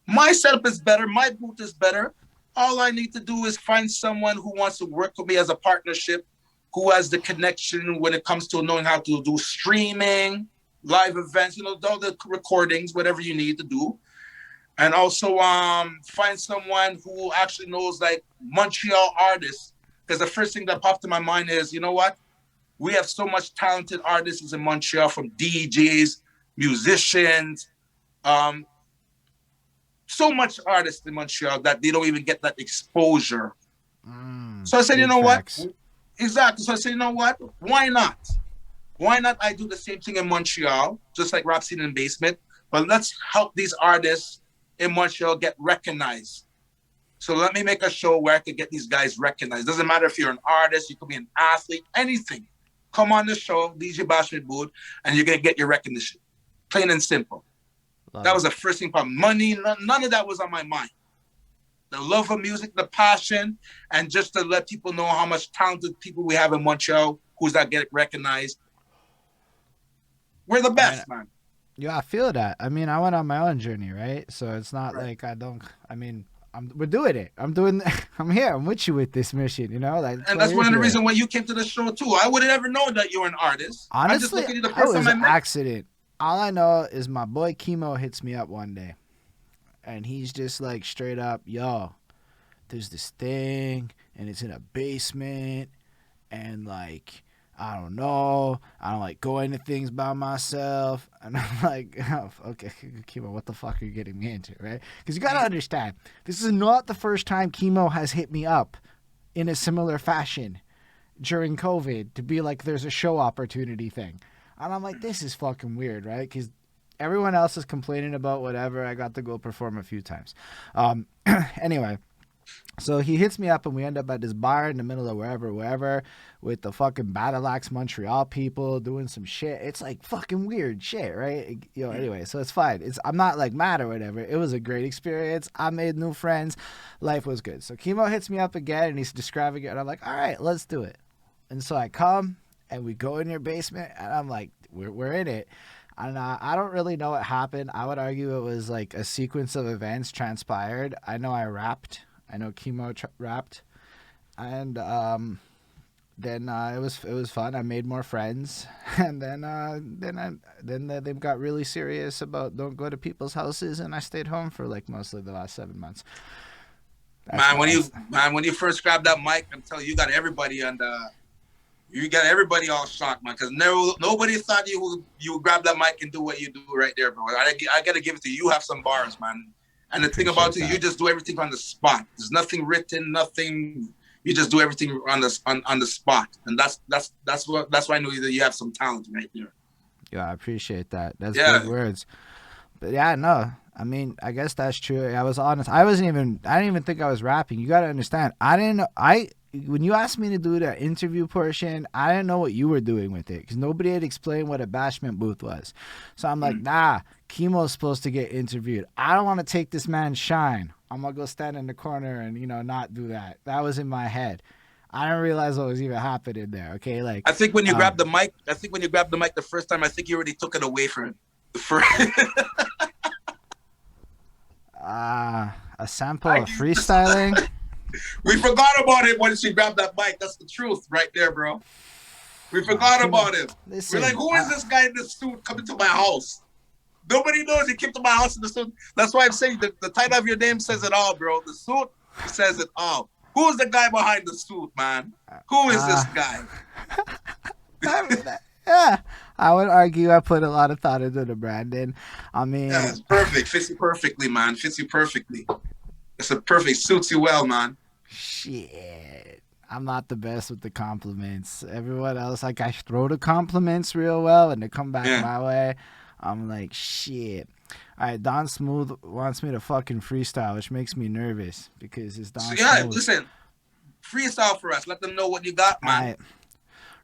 My setup is better. My booth is better. All I need to do is find someone who wants to work with me as a partnership, who has the connection when it comes to knowing how to do streaming, live events, all the recordings, whatever you need to do. And also find someone who actually knows like Montreal artists. Because the first thing that popped in my mind is, you know what? We have so much talented artists in Montreal, from DJs, musicians, so much artists in Montreal that they don't even get that exposure. So I said, you know what? Exactly. So I said, you know what? Why not? Why not I do the same thing in Montreal, just like Rhapsody in the Basement, but let's help these artists in Montreal get recognized. So let me make a show where I could get these guys recognized. Doesn't matter if you're an artist, you could be an athlete, anything. Come on the show, DJ Bashment Booth, and you're going to get your recognition. Plain and simple. That was the first thing. Money, none of that was on my mind. the love of music, the passion, and just to let people know how much talented people we have in Montreal who's not getting recognized. We're the I mean, best, man. yeah, I feel that. I mean, I went on my own journey, right? So it's not Right. like I don't. I mean, we're doing it. I'm doing. I'm here. I'm with you with this mission. You know, like that's And why that's you're one of the here. reasons why you came to the show too. I would have never known that you were an artist. I just Honestly, looked at you the I first time was I an met. accident. All I know is my boy Chemo hits me up one day, and he's just like straight up, "Yo, there's this thing, and it's in a basement, and like." I don't know. I don't like going to things by myself. And I'm like, oh, okay, Chemo, what the fuck are you getting me into, right? Because you got to understand, this is not the first time Chemo has hit me up in a similar fashion during COVID to be like, there's a show opportunity thing. And I'm like, this is fucking weird, right? Because everyone else is complaining about whatever. I got to go perform a few times. Anyway. So he hits me up and we end up at this bar in the middle of wherever, with the fucking Battle Axe Montreal people doing some shit. It's like fucking weird shit, right? Anyway, so it's fine. I'm not like mad or whatever. It was a great experience. I made new friends. Life was good. So Chemo hits me up again and he's describing it. And I'm like, all right, let's do it. And so I come and we go in your basement and I'm like, we're in it. And I don't really know what happened. I would argue it was like a sequence of events transpired. I know I rapped. I know Chemo rapped, and then it was fun. I made more friends, and then they got really serious about don't go to people's houses, and I stayed home for like mostly the last 7 months. When you first grabbed that mic, I'm telling you, you got everybody all shocked, man, because nobody thought you would grab that mic and do what you do right there, bro. I gotta give it to you. You have some bars, man. And the thing about you just do everything on the spot. There's nothing written, nothing. You just do everything on the spot, and that's why I know that you have some talent right there. Yeah, I appreciate that. That's big words. But yeah, no. I mean, I guess that's true. I was honest. I didn't even think I was rapping. You got to understand. When you asked me to do the interview portion, I didn't know what you were doing with it because nobody had explained what a Bashment Booth was. So I'm like, nah, Chemo's supposed to get interviewed. I don't want to take this man's shine. I'm going to go stand in the corner and, not do that. That was in my head. I didn't realize what was even happening there. Okay, like I think when you grabbed the mic, the first time, I think you already took it away from him. A sample of freestyling. We forgot about it when she grabbed that mic. That's the truth right there, bro. We forgot about it. We're like, who is this guy in the suit coming to my house? Nobody knows he came to my house in the suit. That's why I'm saying the title of your name says it all, bro. The suit says it all. Who's the guy behind the suit, man? Who is this guy? Yeah, I would argue I put a lot of thought into the branding. I mean, yeah, it's perfect. Fits you perfectly, man. Fits you perfectly. It's a perfect. Suits you well, man. Shit. I'm not the best with the compliments. Everyone else, like, I throw the compliments real well and they come back my way. I'm like, shit. All right, Don Smooth wants me to fucking freestyle, which makes me nervous because it's Don Smooth. Listen. Freestyle for us. Let them know what you got, man. All right.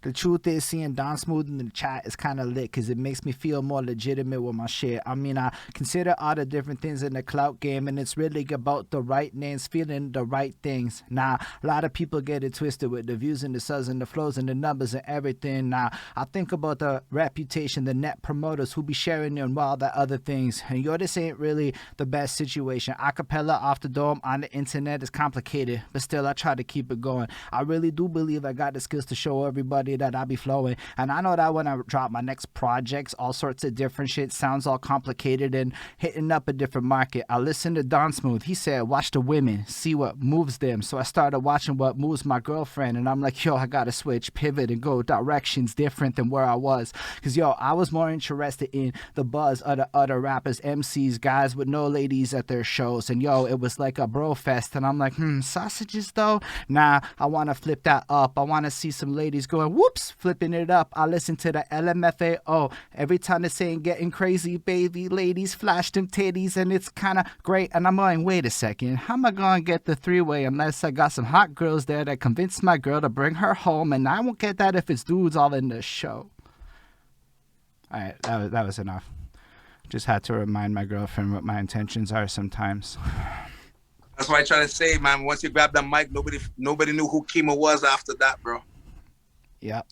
The truth is, seeing Don Smooth in the chat is kind of lit because it makes me feel more legitimate with my shit. I mean, I consider all the different things in the clout game, and it's really about the right names, feeling the right things. Now, a lot of people get it twisted with the views and the subs and the flows and the numbers and everything. Now, I think about the reputation, the net promoters who be sharing and all the other things. And this ain't really the best situation. Acapella off the dome on the internet is complicated, but still, I try to keep it going. I really do believe I got the skills to show everybody that I be flowing, and I know that when I drop my next projects, all sorts of different shit sounds all complicated and hitting up a different market. I listened to Don Smooth. He said, watch the women, see what moves them. So I started watching what moves my girlfriend, and I'm like, yo, I gotta switch, pivot, and go directions different than where I was. Because I was more interested in the buzz of the other rappers, MCs, guys with no ladies at their shows, and it was like a bro fest, and I'm like, sausages though? Nah, I want to flip that up. I want to see some ladies going, whoops, flipping it up. I listen to the LMFAO every time they're saying getting crazy, baby. Ladies flash them titties and it's kind of great. And I'm going, wait a second, how am I going to get the three-way unless I got some hot girls there that convince my girl to bring her home? And I won't get that if it's dudes all in the show. All right, that was enough. Just had to remind my girlfriend what my intentions are sometimes. That's why I try to say, man. Once you grab that mic, nobody knew who Kimo was after that, bro. Yep.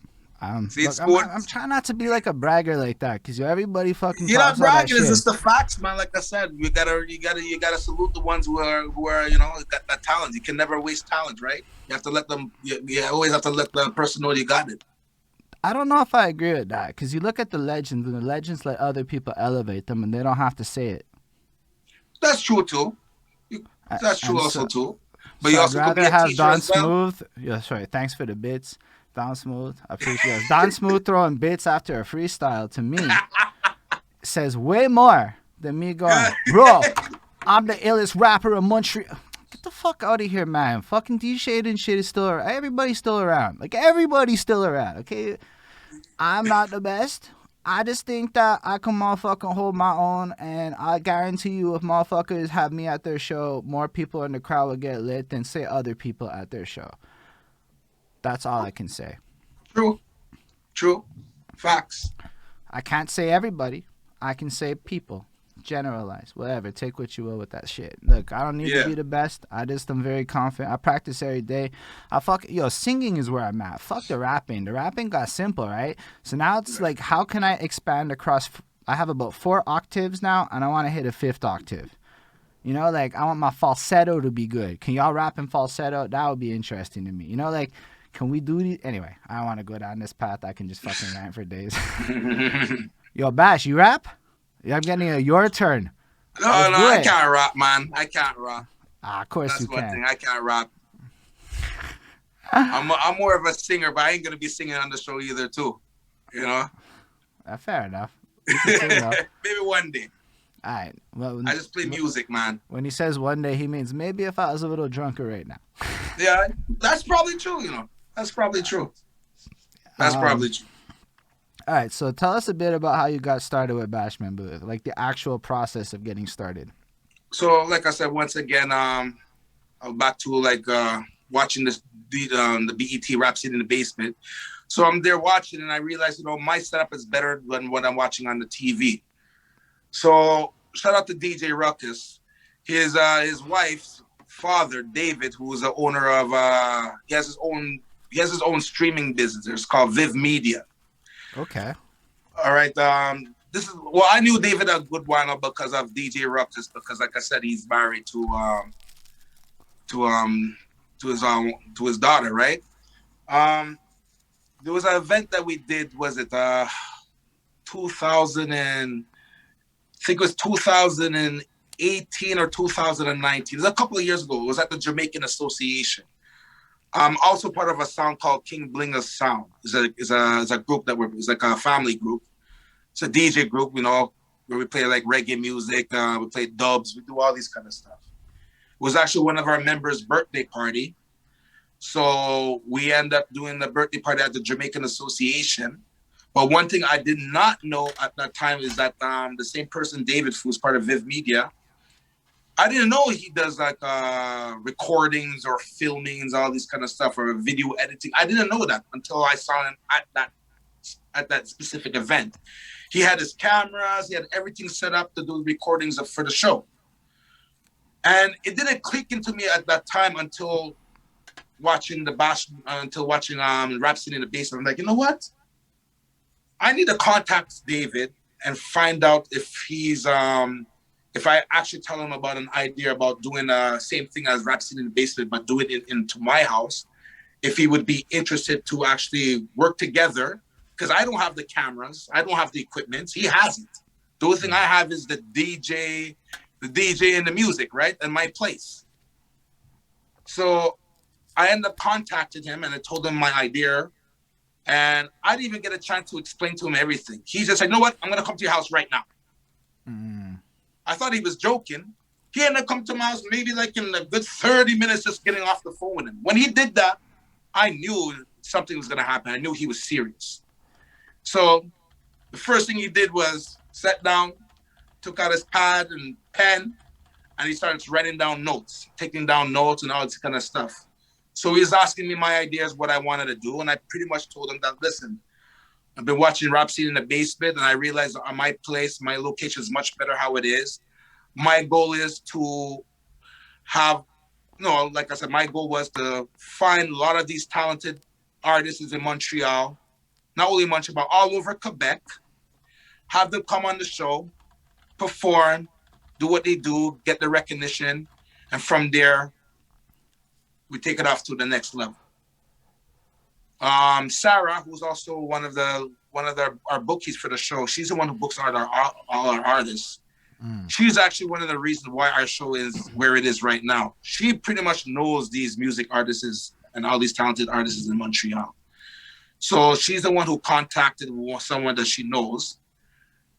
See, Look, I'm trying not to be like a bragger like that, cause everybody fucking you're talks not all that bragging. It's shit. just the facts, man. Like I said, you gotta salute the ones who are got that talent. You can never waste talent, right? You have to let them. You always have to let the person know you got it. I don't know if I agree with that, cause you look at the legends, and the legends let other people elevate them, and they don't have to say it. That's true too. That's true And also so, too. But so you I'd also could be rather a have teacher Don as well. Smooth. Yeah, sorry. Thanks for the bits, Don Smooth. I appreciate it. Don Smooth throwing bits after a freestyle to me says way more than me going, bro. I'm the illest rapper in Montreal. Get the fuck out of here, man. Fucking D-Shade and shit is still around. Everybody's still around. Like, everybody's still around, okay? I'm not the best. I just think that I can motherfucking hold my own, and I guarantee you if motherfuckers have me at their show, more people in the crowd will get lit than, say, other people at their show. That's all I can say. True. Facts. I can't say everybody. I can say people. Generalize. Whatever. Take what you will with that shit. Look, I don't need to be the best. I just am very confident. I practice every day. Singing is where I'm at. Fuck the rapping. The rapping got simple, right? So now it's like, how can I expand across? I have about 4 octaves now, and I want to hit a 5th octave. You know, like, I want my falsetto to be good. Can y'all rap in falsetto? That would be interesting to me. You know, like, can we do these? Anyway, I don't want to go down this path. I can just fucking rant for days. Yo, Bash, you rap? I'm getting your turn. No, I can't rap, man. I can't rap. Of course That's you one can. thing. I can't rap. I'm more of a singer, but I ain't gonna be singing on the show either, too. You know. Fair enough. You can sing, though. Maybe one day. All right. Well, I just play music, man. When he says one day, he means maybe if I was a little drunker right now. Yeah, that's probably true. You know, that's probably true. That's probably true. All right, so tell us a bit about how you got started with Bashment Booth, like the actual process of getting started. So, like I said, once again, I'm back to like watching the BET Rap City in the Basement. So I'm there watching, and I realized, my setup is better than what I'm watching on the TV. So shout out to DJ Ruckus. His wife's father, David, who is the owner of he has his own streaming business. It's called Viv Media. Okay. All right. I knew David a good while because of DJ Ruckus, because like I said, he's married to his daughter, right? There was an event that we did, was it 2000 and I think it was 2018 or 2019. It was a couple of years ago. It was at the Jamaican Association. I'm also part of a sound called King Blinga's Sound. It's a group it's like a family group. It's a DJ group, where we play like reggae music, we play dubs, we do all these kind of stuff. It was actually one of our members' birthday party. So we end up doing the birthday party at the Jamaican Association. But one thing I did not know at that time is that the same person, David, who's part of Viv Media, I didn't know he does like recordings or filmings, all this kind of stuff, or video editing. I didn't know that until I saw him at that specific event. He had his cameras, he had everything set up to do recordings for the show. And it didn't click into me at that time until watching Rap City in the Basement. I'm like, you know what? I need to contact David and find out if he's if I actually tell him about an idea about doing the same thing as Rap City in the Basement, but do it into my house, if he would be interested to actually work together, because I don't have the cameras, I don't have the equipment, he has it. The only thing I have is the DJ and the music, right? And my place. So I ended up contacting him and I told him my idea. And I didn't even get a chance to explain to him everything. He just said, you know what? I'm going to come to your house right now. Mm. I thought he was joking. He ended up coming to my house maybe like in a good 30 minutes just getting off the phone with him. When he did that, I knew something was going to happen. I knew he was serious. So the first thing he did was sat down, took out his pad and pen, and he started writing down notes, taking down notes and all this kind of stuff. So he was asking me my ideas, what I wanted to do. And I pretty much told him that, listen, I've been watching Rap City in the Basement, and I realized on my place, my location is much better how it is. My goal is to have no, like I said, my goal was to find a lot of these talented artists in Montreal, not only Montreal, but all over Quebec, have them come on the show, perform, do what they do, get the recognition, and from there, we take it off to the next level. Sarah, who's also one of our bookies for the show, she's the one who books all our artists. She's actually one of the reasons why our show is where it is right now. She pretty much knows these music artists and all these talented artists in Montreal. So she's the one who contacted someone that she knows,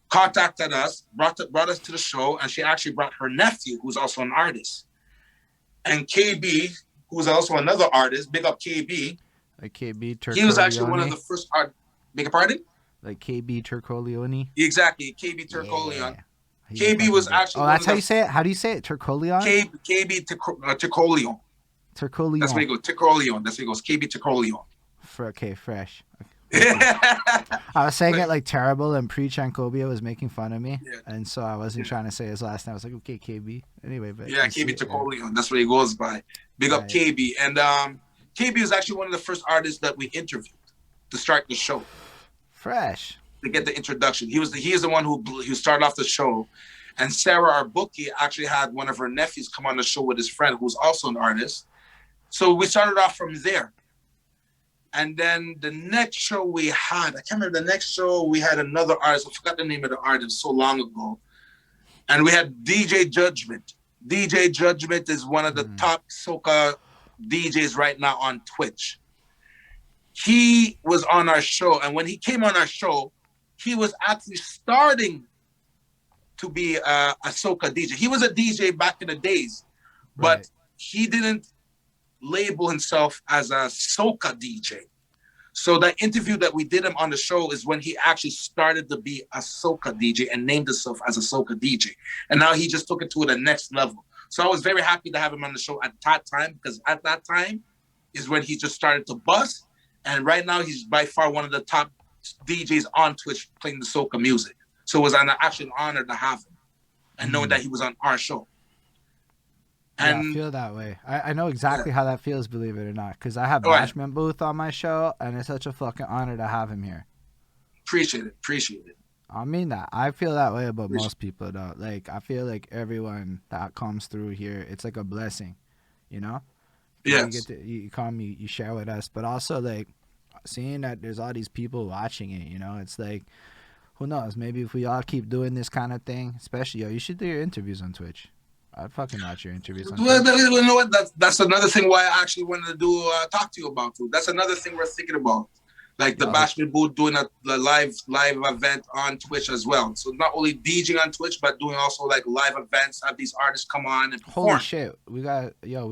contacted us, brought us to the show, and she actually brought her nephew, who's also an artist. And KB, who's also another artist, big up KB. Like KB Turcoleone. He was actually one of the first beg your pardon? Like KB Turcoleone. Exactly, KB Turcoleone. Yeah. KB was actually. Oh, that's how you say it. How do you say it? Turcoleone. KB Turcoleone. Turcoleone. That's where he goes. Turcoleone. That's where he goes. KB Turcoleone. Okay, fresh. I was saying it like terrible, and Preach and Kobia was making fun of me, and so I wasn't trying to say his last name. I was like, okay, KB. Anyway, but yeah, KB Turcoleone. That's what he goes by. Big up KB. And KB was actually one of the first artists that we interviewed to start the show. Fresh. To get the introduction. He is the one who started off the show. And Sarah, our bookie, actually had one of her nephews come on the show with his friend, who's also an artist. So we started off from there. And then the next show we had, I can't remember the next show, we had another artist. I forgot the name of the artist so long ago. And we had DJ Judgment. DJ Judgment is one of the top soca DJs right now on Twitch. He was on our show. And when he came on our show, he was actually starting to be a soca DJ. He was a DJ back in the days, but he didn't label himself as a soca DJ. So that interview that we did him on the show is when he actually started to be a soca DJ and named himself as a soca DJ. And now he just took it to the next level. So I was very happy to have him on the show at that time, because at that time is when he just started to bust. And right now he's by far one of the top DJs on Twitch playing the soca music. So it was actually an honor to have him and knowing that he was on our show. And yeah, I feel that way. I know exactly how that feels, believe it or not, because I have Bashment Booth on my show, and it's such a fucking honor to have him here. Appreciate it. I mean that. I feel that way about most people, though. Like, I feel like everyone that comes through here, it's like a blessing, you know? Yes. You come, you share with us, but also, like, seeing that there's all these people watching it, you know? It's like, who knows? Maybe if we all keep doing this kind of thing, especially, you should do your interviews on Twitch. I'd fucking watch your interviews on Twitch. You know what? That's another thing why I actually wanted to talk to you about, too. That's another thing we're thinking about. Like the Bashment Booth doing the live event on Twitch as well. So not only DJing on Twitch, but doing also like live events, have these artists come on and perform. Holy shit. We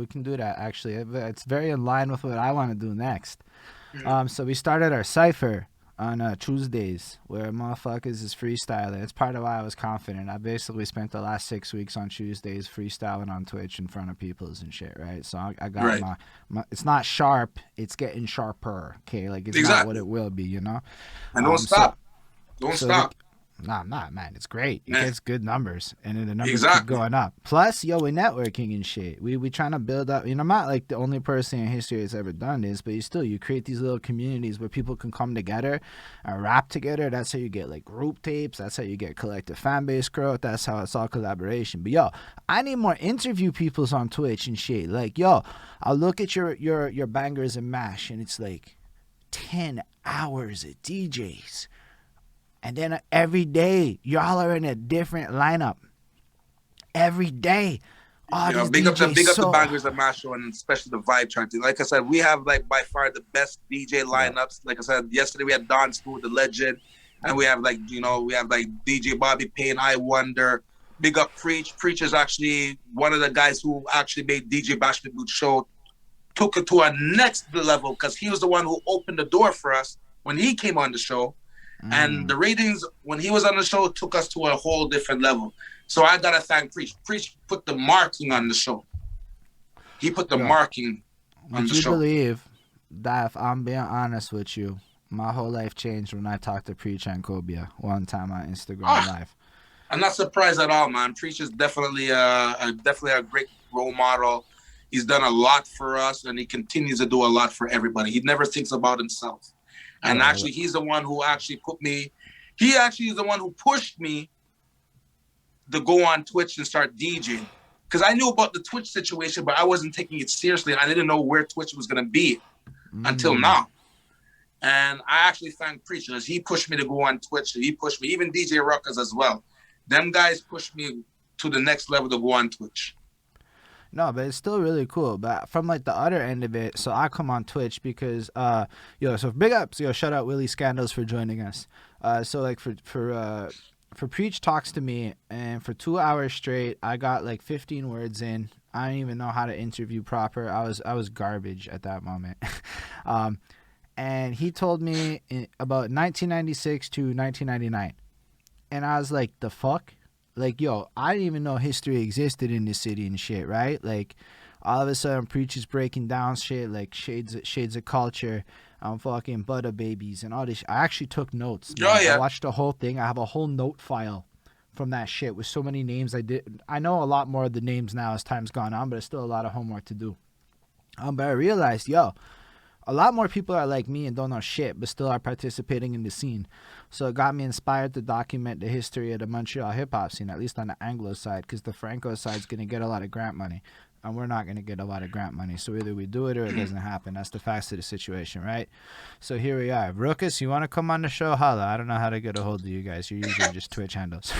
can do that, actually. It's very in line with what I want to do next. So we started our cypher on Tuesdays, where motherfuckers is freestyling. It's part of why I was confident. I basically spent the last 6 weeks on Tuesdays freestyling on Twitch in front of peoples and shit, right? So I got my it's not sharp, it's getting sharper, okay? Like, it's not what it will be, you know? And don't stop. Don't stop. Nah, man, it's great. It gets good numbers, and then the numbers keep going up. Plus, we're networking and shit. We trying to build up. You know, I'm not like the only person in history that's ever done this, but you create these little communities where people can come together and rap together. That's how you get like group tapes. That's how you get collective fan base growth. That's how it's all collaboration. But I need more interview peoples on Twitch and shit. Like, I'll look at your bangers and mash, and it's like 10 hours of DJs. And then every day, y'all are in a different lineup. Every day. Big up the bangers of my show, and especially the vibe chart. Like I said, we have like by far the best DJ lineups. Like I said, yesterday we had Don Spoon, the legend. And we have DJ Bobby Payne, I Wonder. Big up Preach. Preach is actually one of the guys who actually made DJ Bashment Booth show, took it to our next level, because he was the one who opened the door for us when he came on the show. And the ratings, when he was on the show, took us to a whole different level. So I got to thank Preach. Preach put the marking on the show. He put the marking on the show. Would you believe that, if I'm being honest with you, my whole life changed when I talked to Preach and Kobia one time on Instagram Live. I'm not surprised at all, man. Preach is definitely a great role model. He's done a lot for us, and he continues to do a lot for everybody. He never thinks about himself. And actually, he's the one who actually he actually is the one who pushed me to go on Twitch and start DJing. Because I knew about the Twitch situation, but I wasn't taking it seriously. And I didn't know where Twitch was going to be until now. And I actually thank Preacher, because he pushed me to go on Twitch. He pushed me, even DJ Ruckus as well. Them guys pushed me to the next level to go on Twitch. No, but it's still really cool. But from like the other end of it, so I come on Twitch because so big ups, shout out Willie Scandals for joining us. So like for Preach talks to me, and for 2 hours straight, I got like 15 words in. I didn't even know how to interview proper. I was garbage at that moment. And he told me about 1996 to 1999, and I was like, the fuck. Like, I didn't even know history existed in this city and shit, right? Like, all of a sudden, Preacher's breaking down shit, like shades of culture, fucking Butter Babies and all this. I actually took notes. Oh, yeah. I watched the whole thing. I have a whole note file from that shit with so many names. I know a lot more of the names now as time's gone on, but it's still a lot of homework to do. But I realized, a lot more people are like me and don't know shit, but still are participating in the scene. So it got me inspired to document the history of the Montreal hip-hop scene, at least on the Anglo side, because the Franco side's going to get a lot of grant money, and we're not going to get a lot of grant money. So either we do it or it doesn't happen. That's the facts of the situation, right? So here we are. Ruckus, you want to come on the show? Holla. I don't know how to get a hold of you guys. You're usually just Twitch handles.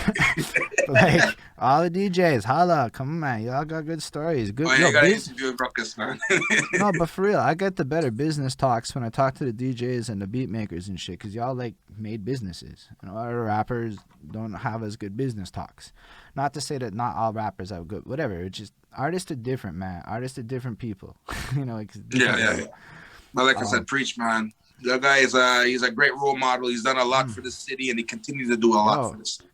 Like, all the DJs, holla. Come on, man. Y'all got good stories. Good. Oh, yeah, you got to interview Ruckus, man. No, but for real, I get the better business talks when I talk to the DJs and the beat makers and shit, because y'all, like, made businesses. And a lot of rappers don't have as good business talks. Not to say that not all rappers have good, whatever. It's just, artists are different, man. Artists are different people. Like, yeah. But like I said, Preach, man. The guy is he's a great role model. He's done a lot for the city, and he continues to do a lot for the city.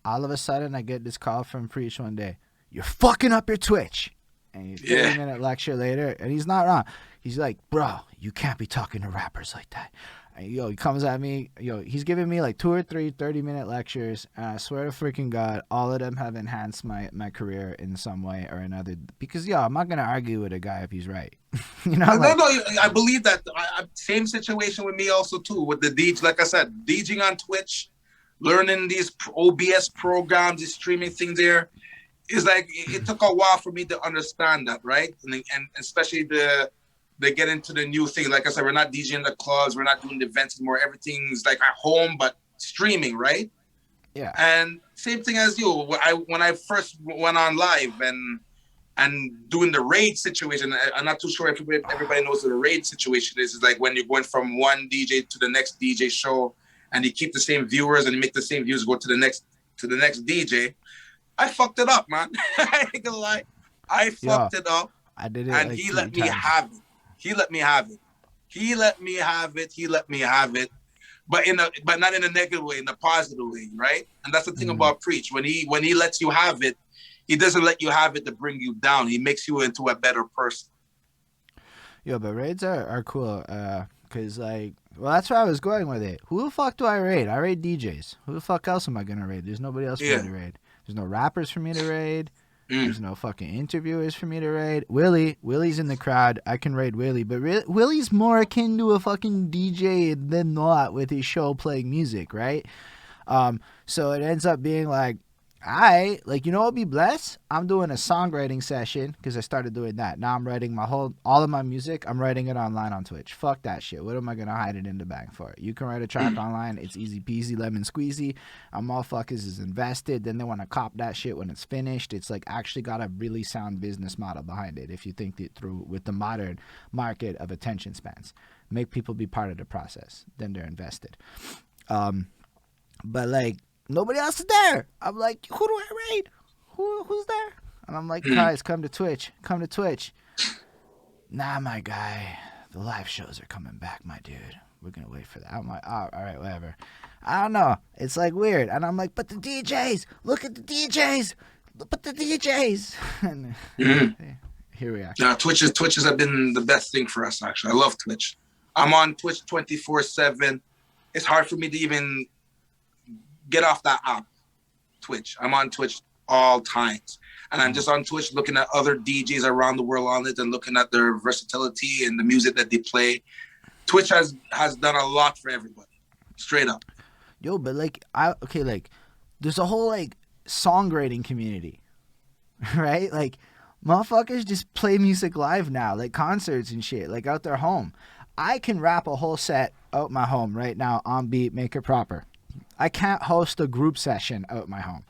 All of a sudden, I get this call from Preach one day. You're fucking up your Twitch. And 30-minute lecture later, and he's not wrong. He's like, bro, you can't be talking to rappers like that. And, he comes at me. He's giving me like 2 or 3 30-minute lectures, and I swear to freaking God, all of them have enhanced my career in some way or another. Because, I'm not going to argue with a guy if he's right. No, I believe that. Same situation with me also, too, with the DJ. Like I said, DJing on Twitch, learning these OBS programs, these streaming things there. It's like, it took a while for me to understand that, right? And especially they get into the new thing. Like I said, we're not DJing the clubs, we're not doing the events anymore. Everything's like at home, but streaming, right? Yeah. And same thing as you. When I first went on live and doing the raid situation, I'm not too sure if everybody knows what the raid situation is. It's like when you're going from one DJ to the next DJ show, and you keep the same viewers and you make the same views go to the next DJ. I fucked it up, man. I ain't gonna lie. I fucked it up. I did it, and like he let me times. have it. He let me have it. But not in a negative way, in a positive way, right? And that's the thing about Preach. When he lets you have it, he doesn't let you have it to bring you down. He makes you into a better person. But raids are cool. Cause that's where I was going with it. Who the fuck do I raid? I raid DJs. Who the fuck else am I gonna raid? There's nobody else for me to raid. There's no rappers for me to raid. There's no fucking interviewers for me to raid. Willie's in the crowd. I can raid Willie, but Willie's more akin to a fucking DJ than not with his show playing music, right? So it ends up being like, what'd be blessed? I'm doing a songwriting session because I started doing that. Now I'm writing all of my music. I'm writing it online on Twitch. Fuck that shit. What am I gonna hide it in the bag for? You can write a track online. It's easy peasy, lemon squeezy. Motherfuckers is invested. Then they want to cop that shit when it's finished. It's like actually got a really sound business model behind it if you think it through with the modern market of attention spans. Make people be part of the process. Then they're invested. But like, nobody else is there. I'm like, who do I raid? Who's there? And I'm like, guys, come to Twitch. Nah, my guy. The live shows are coming back, my dude. We're going to wait for that. I'm like, oh, all right, whatever. I don't know. It's like weird. And I'm like, but the DJs. Look at the DJs. But the DJs. And here we are. Yeah, Twitches have been the best thing for us, actually. I love Twitch. I'm on Twitch 24/7. It's hard for me to even get off that app, Twitch. I'm on Twitch all times. And I'm just on Twitch looking at other DJs around the world on it and looking at their versatility and the music that they play. Twitch has done a lot for everybody, straight up. Yo, but like, there's a whole like songwriting community, right? Like, motherfuckers just play music live now, like concerts and shit, like out their home. I can rap a whole set out my home right now on beat, make it proper. I can't host a group session out my home.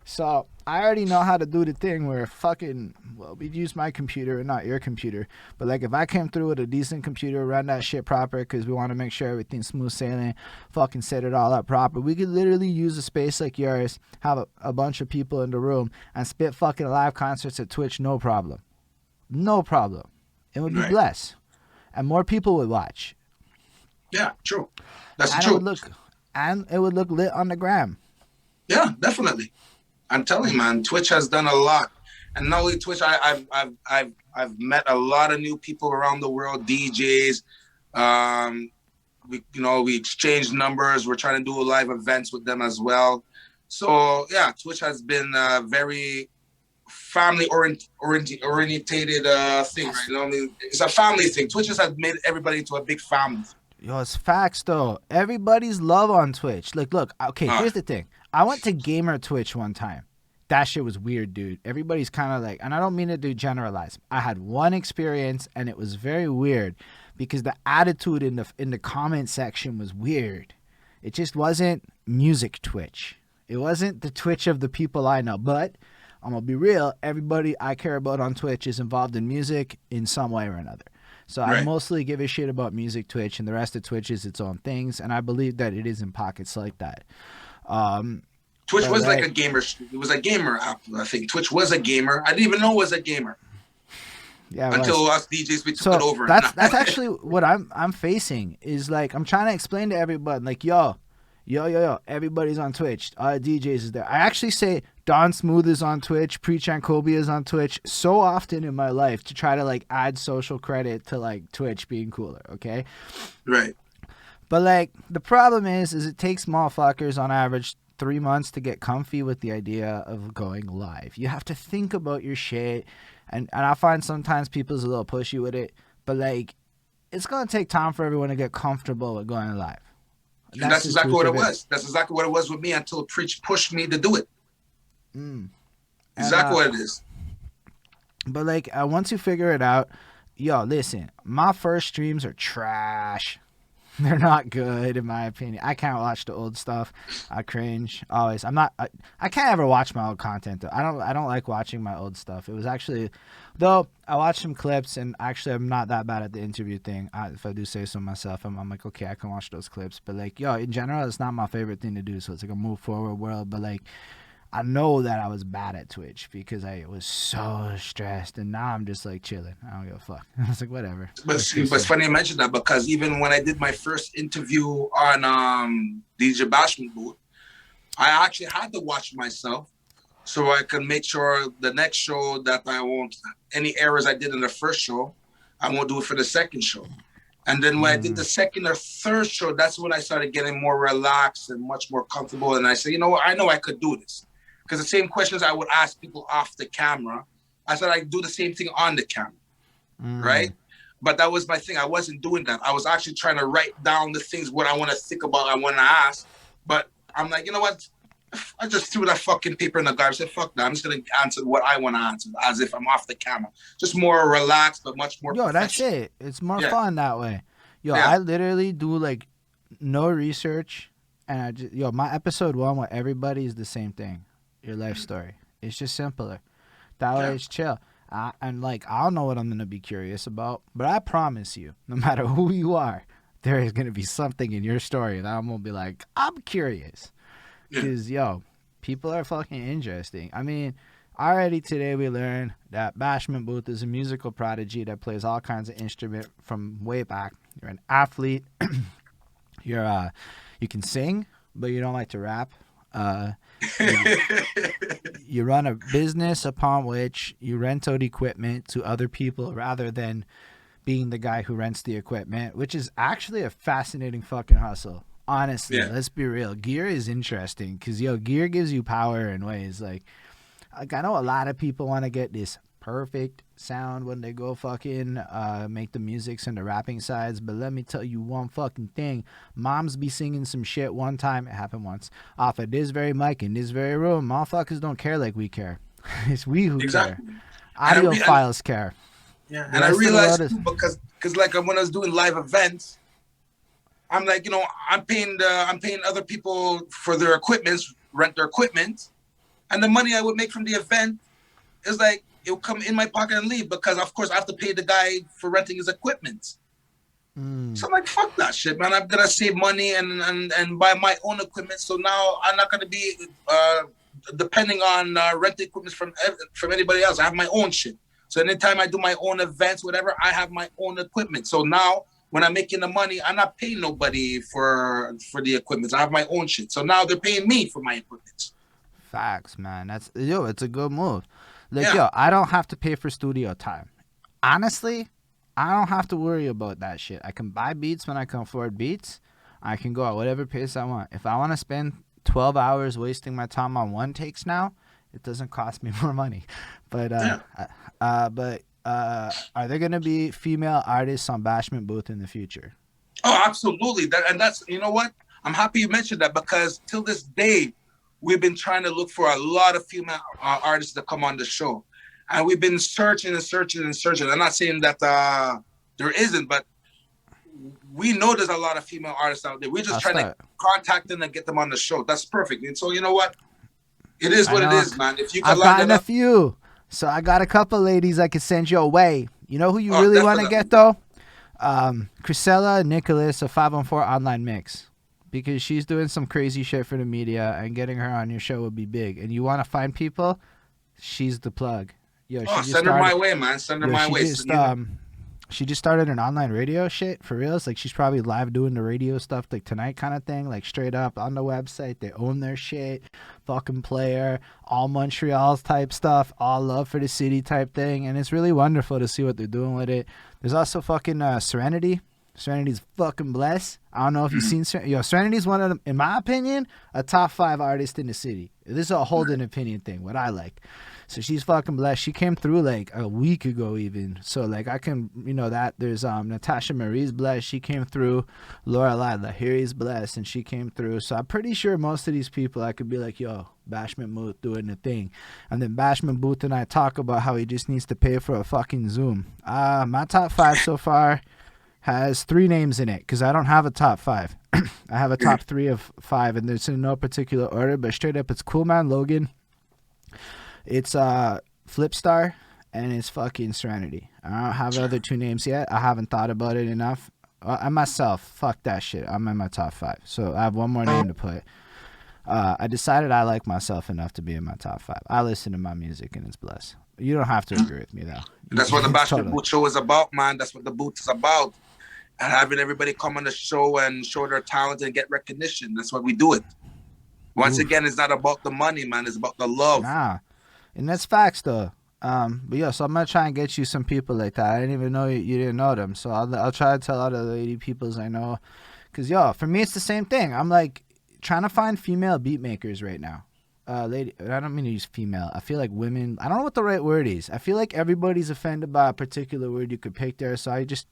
So I already know how to do the thing where we'd use my computer and not your computer. But like if I came through with a decent computer, run that shit proper because we want to make sure everything's smooth sailing, fucking set it all up proper. We could literally use a space like yours, have a bunch of people in the room and spit fucking live concerts at Twitch, no problem. No problem. It would be blessed. And more people would watch. Yeah, true. That's and true. It would look lit on the gram. Yeah, definitely. I'm telling you, man, Twitch has done a lot, and not only Twitch. I've met a lot of new people around the world, DJs. We exchanged numbers. We're trying to do live events with them as well. So yeah, Twitch has been a very family orientated thing, right? You know what I mean? It's a family thing. Twitch has made everybody into a big family. Yo, it's facts though. Everybody's love on Twitch. Like, look, okay, here's the thing. I went to Gamer Twitch one time. That shit was weird, dude. Everybody's kind of like, and I don't mean to generalize. I had one experience, and it was very weird because the attitude in the comment section was weird. It just wasn't music Twitch. It wasn't the Twitch of the people I know. But I'm gonna be real. Everybody I care about on Twitch is involved in music in some way or another. So I mostly give a shit about music Twitch, and the rest of Twitch is its own things. And I believe that it is in pockets like that. Twitch was like a gamer. It was a gamer app. I think Twitch was a gamer. I didn't even know it was a gamer. Yeah, until us DJs we took it over. That's actually what I'm facing is like I'm trying to explain to everybody like yo, everybody's on Twitch. DJs is there. I actually say Don Smooth is on Twitch, Preach and Kobe is on Twitch so often in my life to try to like add social credit to like Twitch being cooler. Okay, right. But like the problem is it takes motherfuckers on average 3 months to get comfy with the idea of going live. You have to think about your shit, and I find sometimes people's a little pushy with it, but like it's gonna take time for everyone to get comfortable with going live. And that's exactly what it was. That's exactly what it was with me until Preach pushed me to do it. Exactly what it is. But like once you figure it out, yo, listen, my first streams are trash. They're not good in my opinion. I can't watch the old stuff. I cringe always. I can't ever watch my old content though. I don't like watching my old stuff. It was actually, though I watched some clips and actually I'm not that bad at the interview thing. If I do say so myself, I'm like, okay, I can watch those clips. But like, yo, in general, it's not my favorite thing to do. So it's like a move forward world. But like, I know that I was bad at Twitch because I was so stressed, and now I'm just like chilling. I don't give a fuck. I was like, whatever. But it's funny you mentioned that because even when I did my first interview on DJ Bashment Booth, I actually had to watch myself so I can make sure the next show that I won't, any errors I did in the first show, I won't do it for the second show. And then when I did the second or third show, that's when I started getting more relaxed and much more comfortable. And I said, you know what, I know I could do this. Because the same questions I would ask people off the camera, I said I do the same thing on the camera, right? But that was my thing. I wasn't doing that. I was actually trying to write down the things, what I want to think about, I want to ask. But I'm like, you know what? I just threw that fucking paper in the garbage. I said, fuck that. I'm just going to answer what I want to answer as if I'm off the camera. Just more relaxed, but much more Yo, that's it. It's more fun that way. Yo, I literally do like no research. And I just, my episode 1 with everybody is the same thing. Your life story. It's just simpler. That way it's chill. And like, I don't know what I'm going to be curious about, but I promise you, no matter who you are, there is going to be something in your story that I'm going to be like, I'm curious. Because, people are fucking interesting. I mean, already today we learned that Bashment Booth is a musical prodigy that plays all kinds of instruments from way back. You're an athlete. You can sing, but you don't like to rap. You run a business upon which you rent out equipment to other people rather than being the guy who rents the equipment, which is actually a fascinating fucking hustle. Honestly, let's be real. Gear is interesting because gear gives you power in ways like like I know a lot of people want to get this perfect sound when they go fucking make the musics and the rapping sides, but let me tell you one fucking thing. Moms be singing some shit one time, it happened once, off of this very mic in this very room. Motherfuckers don't care like we care. It's we who Exactly. care. Audiophiles care. Yeah, The and I rest of the realized world is- too, because like when I was doing live events, I'm like, you know, I'm paying other people for their equipment, rent their equipment, and the money I would make from the event is like it will come in my pocket and leave, because of course I have to pay the guy for renting his equipment. So I'm like, fuck that shit, man. I'm gonna save money and buy my own equipment. So now I'm not gonna be depending on renting equipment from anybody else. I have my own shit. So anytime I do my own events, whatever, I have my own equipment. So now when I'm making the money, I'm not paying nobody for the equipment. I have my own shit. So now they're paying me for my equipment. Facts, man. It's a good move. Like, Yeah. yo, I don't have to pay for studio time. Honestly, I don't have to worry about that shit. I can buy beats when I can afford beats. I can go at whatever pace I want. If I want to spend 12 hours wasting my time on one takes now, it doesn't cost me more money. But are there gonna be female artists on Bashment Booth in the future? Oh, absolutely. That's, you know what? I'm happy you mentioned that, because till this day, we've been trying to look for a lot of female artists to come on the show. And we've been searching and searching and searching. I'm not saying that there isn't, but we know there's a lot of female artists out there. We're just trying to contact them and get them on the show. That's perfect. And so, you know what? It is what it is, man. If you can I've line gotten it a up, few. So I got a couple ladies I could send your way. You know who you really want to definitely. get, though? Chrisella Nicholas of 514 Online Mix. Because she's doing some crazy shit for the media, and getting her on your show would be big. And you want to find people? She's the plug. Yo, send her my way, man. Send her my way. She just started an online radio shit for reals. Like, she's probably live doing the radio stuff like tonight kind of thing. Like, straight up on the website. They own their shit. Fucking player. All Montreal's type stuff. All love for the city type thing. And it's really wonderful to see what they're doing with it. There's also fucking Serenity. Serenity's fucking blessed. I don't know if you've seen Serenity's one of them, in my opinion, a top 5 artist in the city. This is a Holden opinion thing, what I like. So she's fucking blessed. She came through like a week ago even. So like I can, that there's Natasha Marie's blessed. She came through. Lorelai Lahiri's blessed, and she came through. So I'm pretty sure most of these people I could be like, yo, Bashment Booth doing the thing. And then Bashment Booth and I talk about how he just needs to pay for a fucking Zoom. My top 5 so far has 3 names in it, because I don't have a top 5. I have a top 3 of 5, and there's in no particular order, but straight up it's Cool Man Logan, it's Flipstar, and it's fucking Serenity. I don't have the other 2 names yet. I haven't thought about it enough. I myself, fuck that shit. I'm in my top 5, so I have one more name to put. I decided I like myself enough to be in my top 5. I listen to my music, and it's blessed. You don't have to agree with me, though. That's what the Bashment Booth show is about, man. That's what the booth is about. And having everybody come on the show and show their talent and get recognition. That's why we do it. Once again, it's not about the money, man. It's about the love. Nah. And that's facts, though. But yeah, so I'm gonna try and get you some people like that. I didn't even know you didn't know them. So I'll try to tell all the lady peoples I know. Cause yo, for me it's the same thing. I'm like trying to find female beat makers right now. Lady, I don't mean to use female. I feel like women. I don't know what the right word is. I feel like everybody's offended by a particular word you could pick there. So I just,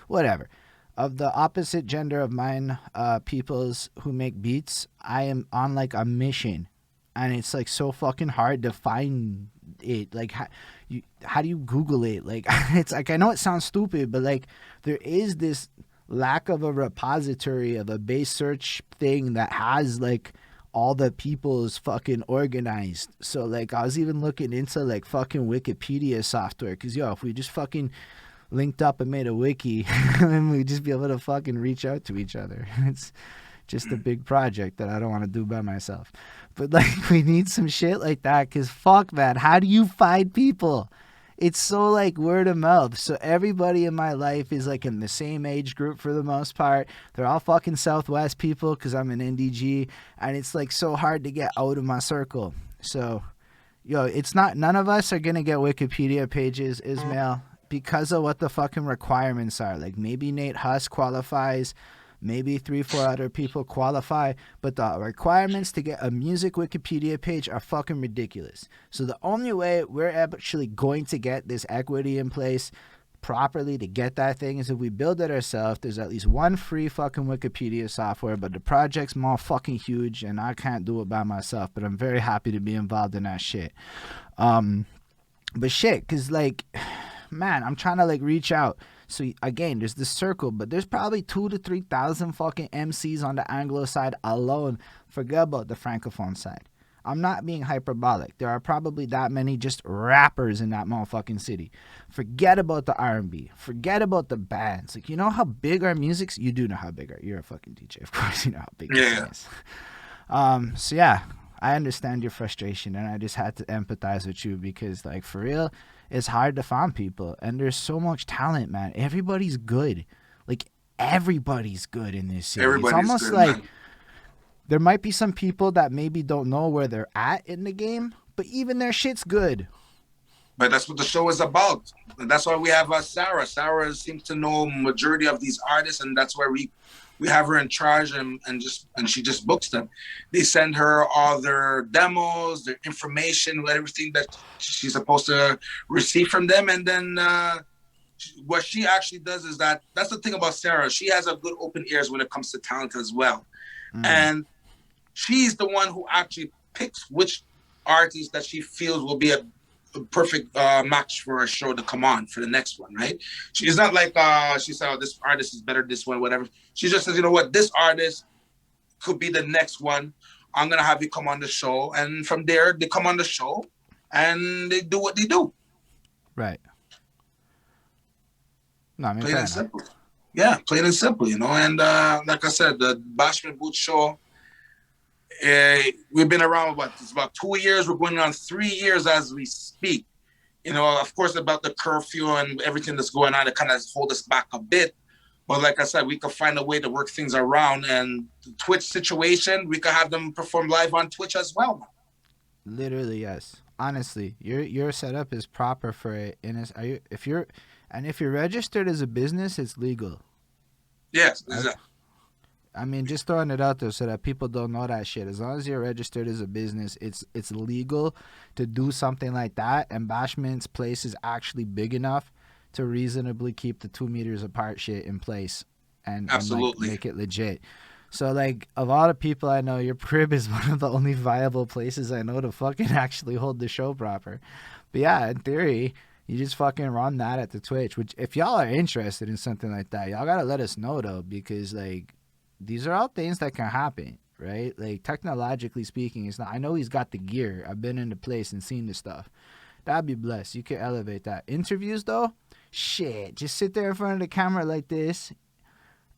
whatever. Of the opposite gender of mine, peoples who make beats, I am on like a mission, and it's like so fucking hard to find it. Like, how do you Google it? Like, it's like, I know it sounds stupid, but like there is this lack of a repository of a base search thing that has like all the people's fucking organized. So like I was even looking into like fucking Wikipedia software, because yo, if we just fucking linked up and made a wiki, then we'd just be able to fucking reach out to each other. It's just a big project that I don't want to do by myself. But like we need some shit like that, because fuck, man, how do you find people? It's so like word of mouth. So everybody in my life is like in the same age group for the most part. They're all fucking Southwest people, because I'm an NDG, and it's like so hard to get out of my circle. So yo, it's not, none of us are gonna get Wikipedia pages, Ismail, because of what the fucking requirements are. Like maybe Nate Huss qualifies, Maybe 3-4 other people qualify, but the requirements to get a music Wikipedia page are fucking ridiculous. So the only way we're actually going to get this equity in place properly to get that thing is if we build it ourselves. There's at least one free fucking Wikipedia software, but the project's more fucking huge and I can't do it by myself, but I'm very happy to be involved in that shit. But shit, cause like, man, I'm trying to like reach out. So again, there's this circle, but there's probably 2,000 to 3,000 fucking MCs on the Anglo side alone. Forget about the Francophone side. I'm not being hyperbolic. There are probably that many just rappers in that motherfucking city. Forget about the R&B. Forget about the bands. Like, you know how big our music's? You do know how big you're a fucking DJ. Of course you know how big this is. So yeah, I understand your frustration, and I just had to empathize with you because, like, for real, it's hard to find people, and there's so much talent, man. Everybody's good. Like, everybody's good in this city. It's almost good, like... Man. There might be some people that maybe don't know where they're at in the game, but even their shit's good. But that's what the show is about. And that's why we have Sarah. Sarah seems to know majority of these artists, and that's why we have her in charge and she just books them. They send her all their demos, their information, everything that she's supposed to receive from them. And then what she actually does is that's the thing about Sarah. She has a good open ears when it comes to talent as well. And she's the one who actually picks which artist that she feels will be a perfect match for a show to come on for the next one, right? She's not like she said, oh, this artist is better, this one, whatever. She just says, you know what, this artist could be the next one. I'm going to have you come on the show. And from there, they come on the show and they do what they do. Right. No, I mean, plain and simple. Yeah, plain and simple, you know. And like I said, the Bashment Booth show, we've been around it's about 2 years. We're going on 3 years as we speak. You know, of course, about the curfew and everything that's going on, it kind of hold us back a bit. But like I said, we could find a way to work things around. And the Twitch situation, we could have them perform live on Twitch as well. Literally, yes. Honestly, your setup is proper for it. If you're registered as a business, it's legal. Yes, exactly. I mean, just throwing it out there so that people don't know that shit. As long as you're registered as a business, it's legal to do something like that. And Bashment's place is actually big enough to reasonably keep the 2 meters apart shit in place and like, make it legit. So, like, of all the people I know, your crib is one of the only viable places I know to fucking actually hold the show proper. But yeah, in theory, you just fucking run that at the Twitch, which if y'all are interested in something like that, y'all gotta let us know, though, because, like, these are all things that can happen, right? Like, technologically speaking, it's not. I know he's got the gear. I've been in the place and seen the stuff. That'd be blessed. You can elevate that. Interviews, though, shit. Just sit there in front of the camera like this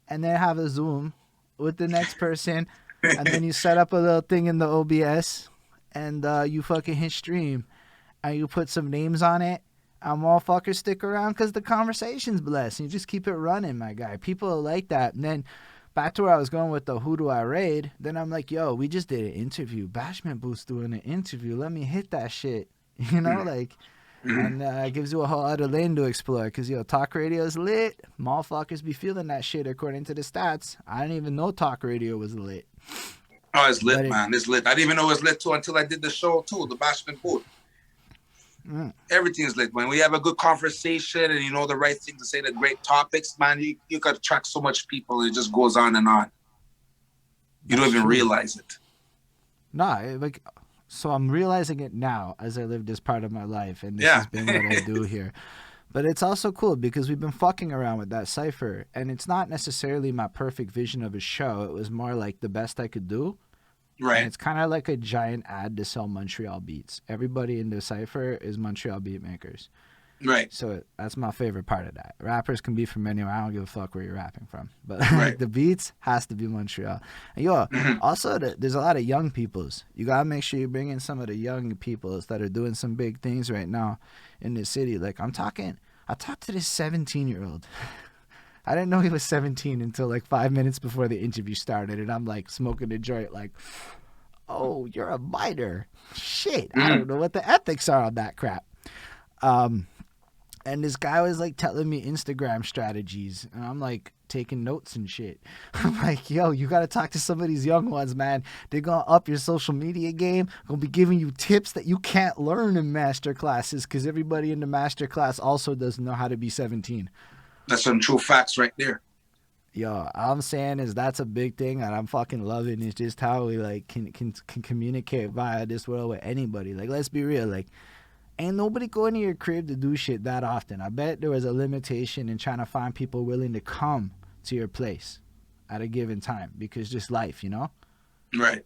and then have a Zoom with the next person. And then you set up a little thing in the OBS and you fucking hit stream. And you put some names on it. And motherfuckers stick around because the conversation's blessed. You just keep it running, my guy. People like that. And then back to where I was going with the who do I raid, then I'm like, yo, we just did an interview. Bashment Booth's doing an interview. Let me hit that shit. You know, like, and it gives you a whole other lane to explore because, yo, talk radio is lit. Motherfuckers be feeling that shit according to the stats. I didn't even know talk radio was lit. Oh, it's lit, man. It's lit. I didn't even know it was lit, too, until I did the show, too, the Bashment Booth. Everything's lit, man. When you have a good conversation and you know the right thing to say, the great topics, man, you could attract so much people. It just goes on and on. You don't even realize it. Nah, like, so I'm realizing it now as I live this part of my life, and this has been what I do here. But it's also cool because we've been fucking around with that cipher, and it's not necessarily my perfect vision of a show. It was more like the best I could do. Right. And it's kind of like a giant ad to sell Montreal beats. Everybody in the cipher is Montreal beat makers. Right. So that's my favorite part of that. Rappers can be from anywhere. I don't give a fuck where you're rapping from. But like, the beats has to be Montreal. And yo, also there's a lot of young peoples. You got to make sure you bring in some of the young peoples that are doing some big things right now in the city. Like I talked to this 17-year-old. I didn't know he was 17 until like 5 minutes before the interview started. And I'm like smoking a joint like, oh, you're a biter. Shit. I don't know what the ethics are on that crap. And this guy was like telling me Instagram strategies, and I'm like taking notes and shit. I'm like, yo, you gotta talk to some of these young ones, man. They're gonna up your social media game. Gonna be giving you tips that you can't learn in master classes because everybody in the master class also doesn't know how to be 17. That's some true facts right there. Yo, all I'm saying is that's a big thing, and I'm fucking loving. It's just how we like can communicate via this world with anybody. Like, let's be real, like. Ain't nobody going to your crib to do shit that often. I bet there was a limitation in trying to find people willing to come to your place at a given time because just life, you know? Right.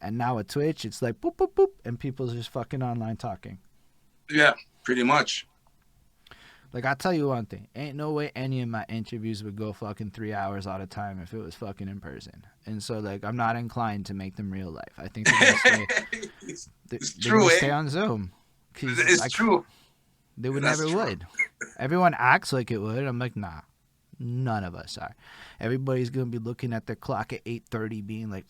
And now with Twitch, it's like boop, boop, boop, and people's just fucking online talking. Yeah, pretty much. Like, I'll tell you one thing. Ain't no way any of my interviews would go fucking 3 hours at a time if it was fucking in person. And so, like, I'm not inclined to make them real life. I think they're going to stay, it's true, stay on Zoom. It's true. They would That's never true. would. Everyone acts like it would. I'm like, nah, none of us are. Everybody's gonna be looking at their clock at 8:30, being like,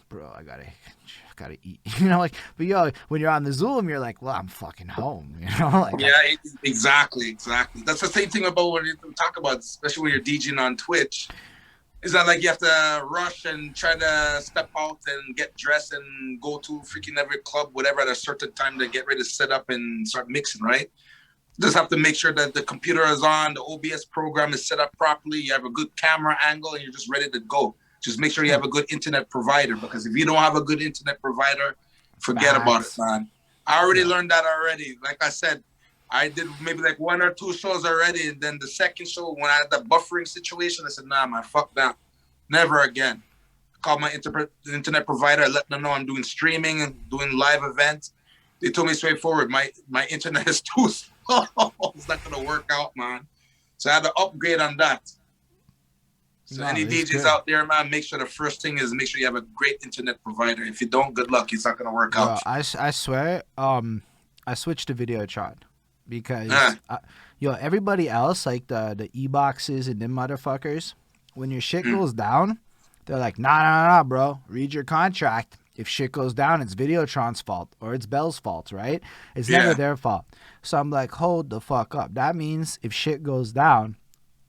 bro, I gotta eat. You know, like, but yo, when you're on the Zoom, you're like, well, I'm fucking home. You know, like, Yeah, exactly. That's the same thing about what you talk about, especially when you're DJing on Twitch. It's not like you have to rush and try to step out and get dressed and go to freaking every club, whatever, at a certain time to get ready to set up and start mixing, right? Just have to make sure that the computer is on, the OBS program is set up properly, you have a good camera angle, and you're just ready to go. Just make sure you have a good internet provider, because if you don't have a good internet provider, forget about it, man. I already learned that already. Like I said, I did maybe like 1 or 2 shows already, and then the second show, when I had the buffering situation, I said, nah, man, fuck that. Never again. I called my internet provider, let them know I'm doing streaming and doing live events. They told me straightforward, my internet is too slow. It's not going to work out, man. So I had to upgrade on that. So any DJs out there, man, make sure the first thing is make sure you have a great internet provider. If you don't, good luck. It's not going to work out. I swear, I switched to Videotron. Because everybody else, like the e-boxes and them motherfuckers, when your shit goes down, they're like, nah, bro, read your contract. If shit goes down, it's Videotron's fault or it's Bell's fault, right? It's never their fault. So I'm like, hold the fuck up. That means if shit goes down,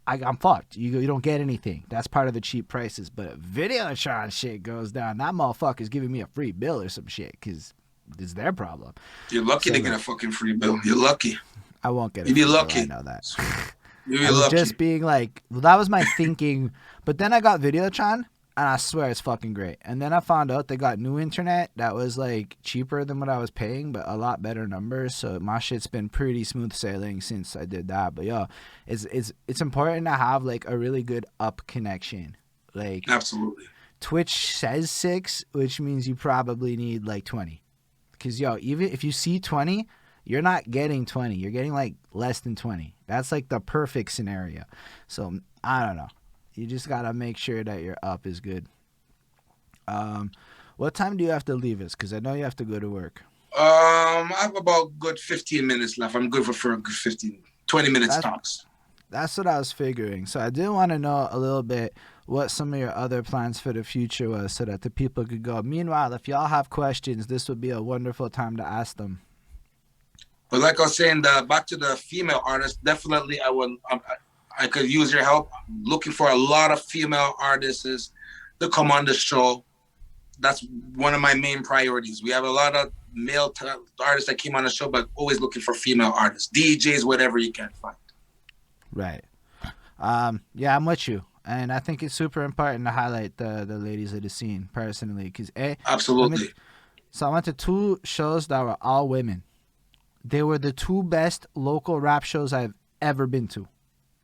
I'm fucked. You don't get anything. That's part of the cheap prices. But if Videotron shit goes down, that motherfucker's giving me a free bill or some shit because it's their problem. You're lucky to get a fucking free bill. You're lucky. I won't get it. You'd be lucky. I know that. You'd be I was lucky. just being like, well, that was my thinking. But then I got Videotron, and I swear it's fucking great. And then I found out they got new internet that was like cheaper than what I was paying, but a lot better numbers. So my shit's been pretty smooth sailing since I did that. But yo, it's important to have like a really good up connection. Like, absolutely. Twitch says 6, which means you probably need like 20. Because yo, even if you see 20. You're not getting 20. You're getting like less than 20. That's like the perfect scenario. So I don't know. You just gotta make sure that your up is good. What time do you have to leave us? Because I know you have to go to work. I have about good 15 minutes left. I'm good for a good 20 minutes tops. That's what I was figuring. So I did want to know a little bit what some of your other plans for the future was, so that the people could go. Meanwhile, if y'all have questions, this would be a wonderful time to ask them. But like I was saying, back to the female artists, definitely I could use your help. I'm looking for a lot of female artists to come on the show. That's one of my main priorities. We have a lot of male artists that came on the show, but always looking for female artists, DJs, whatever you can find. Right. Yeah, I'm with you. And I think it's super important to highlight the ladies of the scene, personally. Because, absolutely. So I went to 2 shows that were all women. They were the 2 best local rap shows I've ever been to.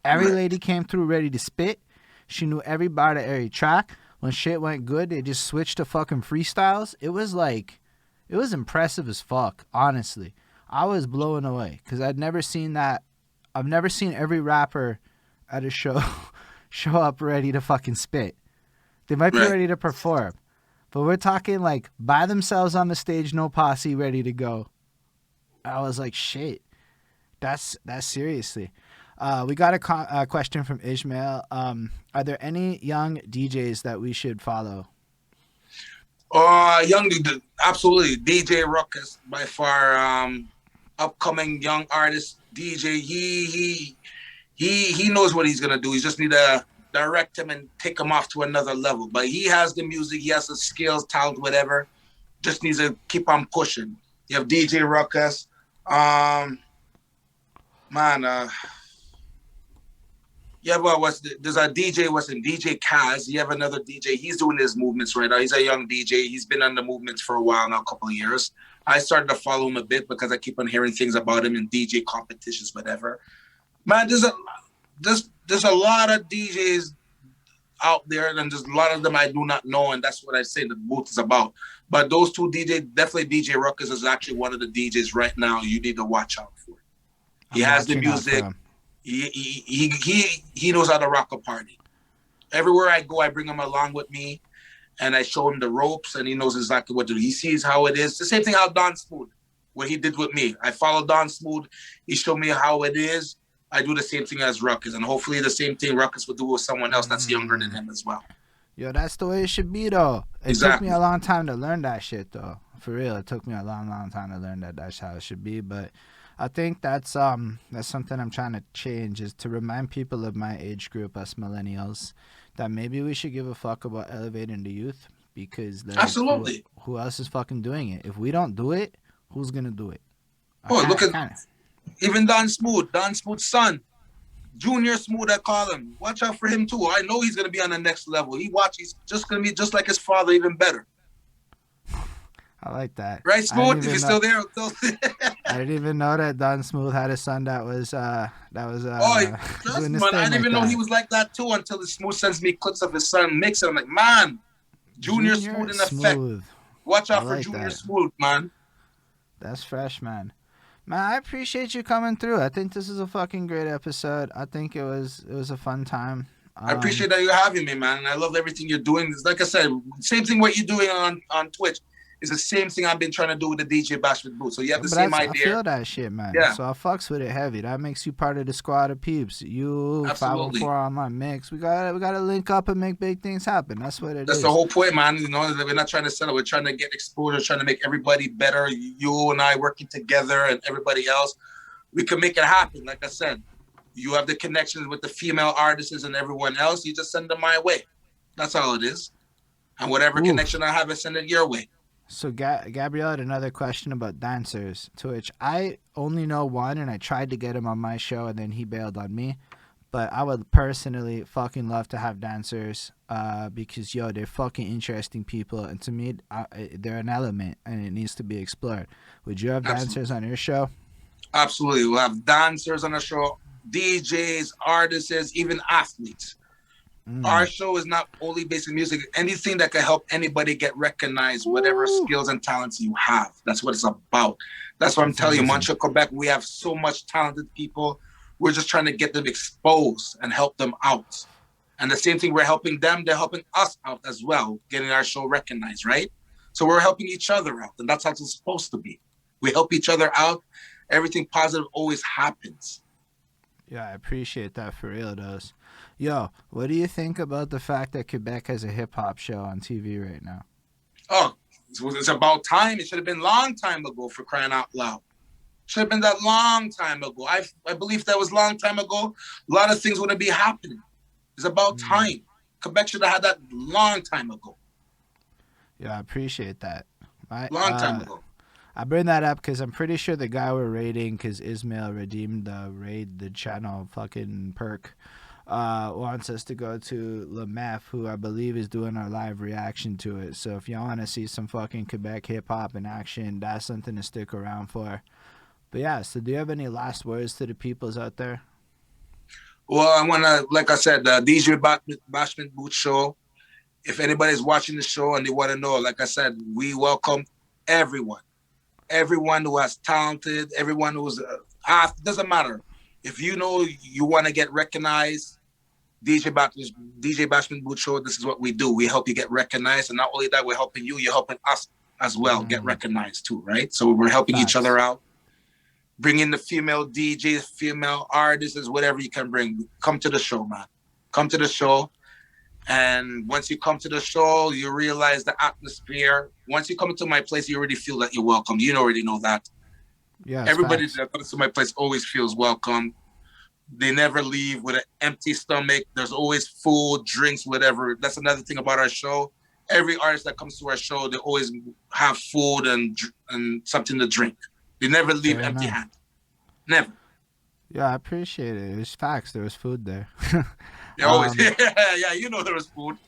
Every lady came through ready to spit. She knew every bar to every track. When shit went good, they just switched to fucking freestyles. It was impressive as fuck, honestly. I was blown away because I'd never seen that. I've never seen every rapper at a show show up ready to fucking spit. They might be ready to perform, but we're talking like by themselves on the stage, no posse, ready to go. I was like, shit, that's seriously. We got a question from Ishmael. Are there any young DJs that we should follow? Absolutely. DJ Ruckus, by far, upcoming young artist, DJ. He knows what he's gonna do. He just need to direct him and take him off to another level. But he has the music, he has the skills, talent, whatever. Just needs to keep on pushing. You have DJ Ruckus. Yeah, well, there's a DJ, DJ Kaz. You have another DJ. He's doing his movements right now. He's a young DJ. He's been on the movements for a while now, a couple of years. I started to follow him a bit because I keep on hearing things about him in DJ competitions, whatever. Man, there's a lot of DJs out there, and there's a lot of them I do not know, and that's what I say the booth is about. But those two DJs, definitely DJ Ruckus is actually one of the DJs right now you need to watch out for. He has the music. He knows how to rock a party. Everywhere I go, I bring him along with me, and I show him the ropes, and he knows exactly what to do. He sees how it is. The same thing how Don Smooth, what he did with me. I follow Don Smooth. He showed me how it is. I do the same thing as Ruckus, and hopefully the same thing Ruckus will do with someone else that's younger than him as well. Yo, that's the way it should be, though. It took me a long time to learn that shit, though. For real, it took me a long time to learn that that's how it should be. But I think that's something I'm trying to change, is to remind people of my age group, us millennials, that maybe we should give a fuck about elevating the youth, because absolutely, who else is fucking doing it? If we don't do it, who's gonna do it? Look at even Don Smooth's son, Junior Smooth, I call him. Watch out for him too. I know he's gonna be on the next level. He's just gonna be just like his father, even better. I like that. Right, Smooth? If you're still there. I didn't even know that Don Smooth had a son that was oh, trust man, I didn't even know he was like that too until the Smooth sends me clips of his son mixing. I'm like, man, Junior Smooth in effect. Watch out for Junior Smooth, man. That's fresh, man. Man, I appreciate you coming through. I think this is a fucking great episode. I think it was a fun time. I appreciate that you're having me, man. And I love everything you're doing. It's like I said, same thing what you're doing on Twitch. It's the same thing I've been trying to do with the DJ Bashment Booth. So you have the same idea. I feel that shit, man. Yeah. So I fucks with it heavy. That makes you part of the squad of peeps. You, absolutely. 504 Online Mix. We gotta link up and make big things happen. That's what it is. That's the whole point, man. You know, we're not trying to settle. We're trying to get exposure, trying to make everybody better. You and I working together and everybody else. We can make it happen. Like I said, you have the connections with the female artists and everyone else. You just send them my way. That's all it is. And whatever connection I have, I send it your way. So Gabrielle had another question about dancers, to which I only know one, and I tried to get him on my show, and then he bailed on me. But I would personally fucking love to have dancers, because they're fucking interesting people, and to me, they're an element, and it needs to be explored. Would you have dancers on your show? Absolutely, we'll have dancers on the show, DJs, artists, even athletes. Our show is not only based in music. Anything that can help anybody get recognized, whatever skills and talents you have. That's what it's about. That's what I'm telling you. Montreal, Quebec, we have so much talented people. We're just trying to get them exposed and help them out. And the same thing, we're helping them. They're helping us out as well, getting our show recognized, right? So we're helping each other out. And that's how it's supposed to be. We help each other out. Everything positive always happens. Yeah, I appreciate that for real, does. Yo, what do you think about the fact that Quebec has a hip-hop show on TV right now? Oh, it's about time. It should have been a long time ago, for crying out loud. Should have been that long time ago. I believe that was a long time ago. A lot of things wouldn't be happening. It's about time. Quebec should have had that long time ago. Yeah, I appreciate that. Long time ago. I bring that up because I'm pretty sure the guy we're raiding, because Ismail redeemed the channel fucking perk, wants us to go to LeMef, who I believe is doing our live reaction to it. So if y'all want to see some fucking Quebec hip-hop in action, that's something to stick around for. But yeah, so do you have any last words to the peoples out there? Well, I want to, like I said, the DJ Bashment Booth show, if anybody's watching the show and they want to know, like I said, we welcome everyone. Everyone who has talented, everyone who's doesn't matter. If you know you want to get recognized, DJ Bashment Booth show, this is what we do. We help you get recognized, and not only that, we're helping you, you're helping us as well get recognized too, right? So we're helping each other out. Bring in the female DJs, female artists, whatever you can bring. Come to the show, man. Come to the show. And once you come to the show, you realize the atmosphere. Once you come to my place, you already feel that you're welcome. You already know that. Yeah, it's Everybody facts. that comes to my place always feels welcome. They never leave with an empty stomach. There's always food, drinks, whatever. That's another thing about our show. Every artist that comes to our show, they always have food and something to drink. They never leave Fair enough. empty-handed. Never. Yeah, I appreciate it. It's facts. There was food there. They always, yeah, you know there was food.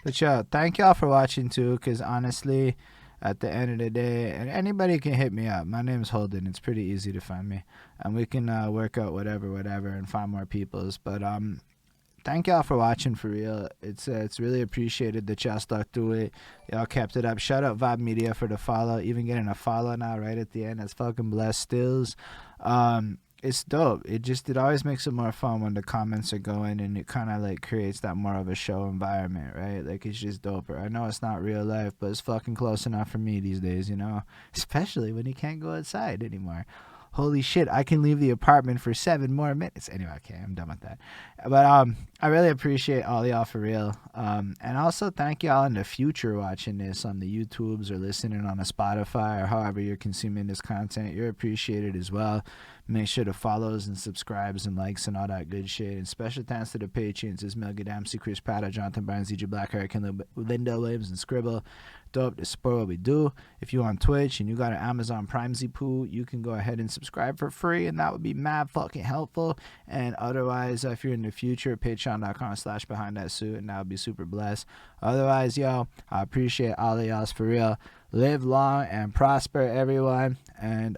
But yeah, thank y'all for watching too. Because honestly, at the end of the day, and anybody can hit me up. My name's Holden. It's pretty easy to find me, and we can work out whatever, and find more people's. But thank y'all for watching for real. It's really appreciated that y'all stuck through it. Y'all kept it up. Shout out Vibe Media for the follow. Even getting a follow now right at the end. That's fucking blessed stills. It's dope. It always makes it more fun when the comments are going, and it kind of like creates that more of a show environment, right? Like it's just doper. I know it's not real life, but it's fucking close enough for me these days, you know. Especially when you can't go outside anymore. Holy shit, I can leave the apartment for 7 more minutes. Anyway, okay, I'm done with that. But I really appreciate all y'all for real. And also thank y'all in the future watching this on the YouTubes or listening on a Spotify or however you're consuming this content. You're appreciated as well. Make sure to follows and subscribes and likes and all that good shit. And special thanks to the Patreons, Ismail Gadamsi, Chris Prada, Jonathan Barnes, EJ Black, Hurricane, Linda Williams, and Scribble. Dope to support what we do. If you're on Twitch and you got an Amazon Prime Zipu, you can go ahead and subscribe for free, and that would be mad fucking helpful. And otherwise, if you're in the future, patreon.com/behind that suit, and that would be super blessed. Otherwise, yo, I appreciate all of y'all's for real. Live long and prosper, everyone. And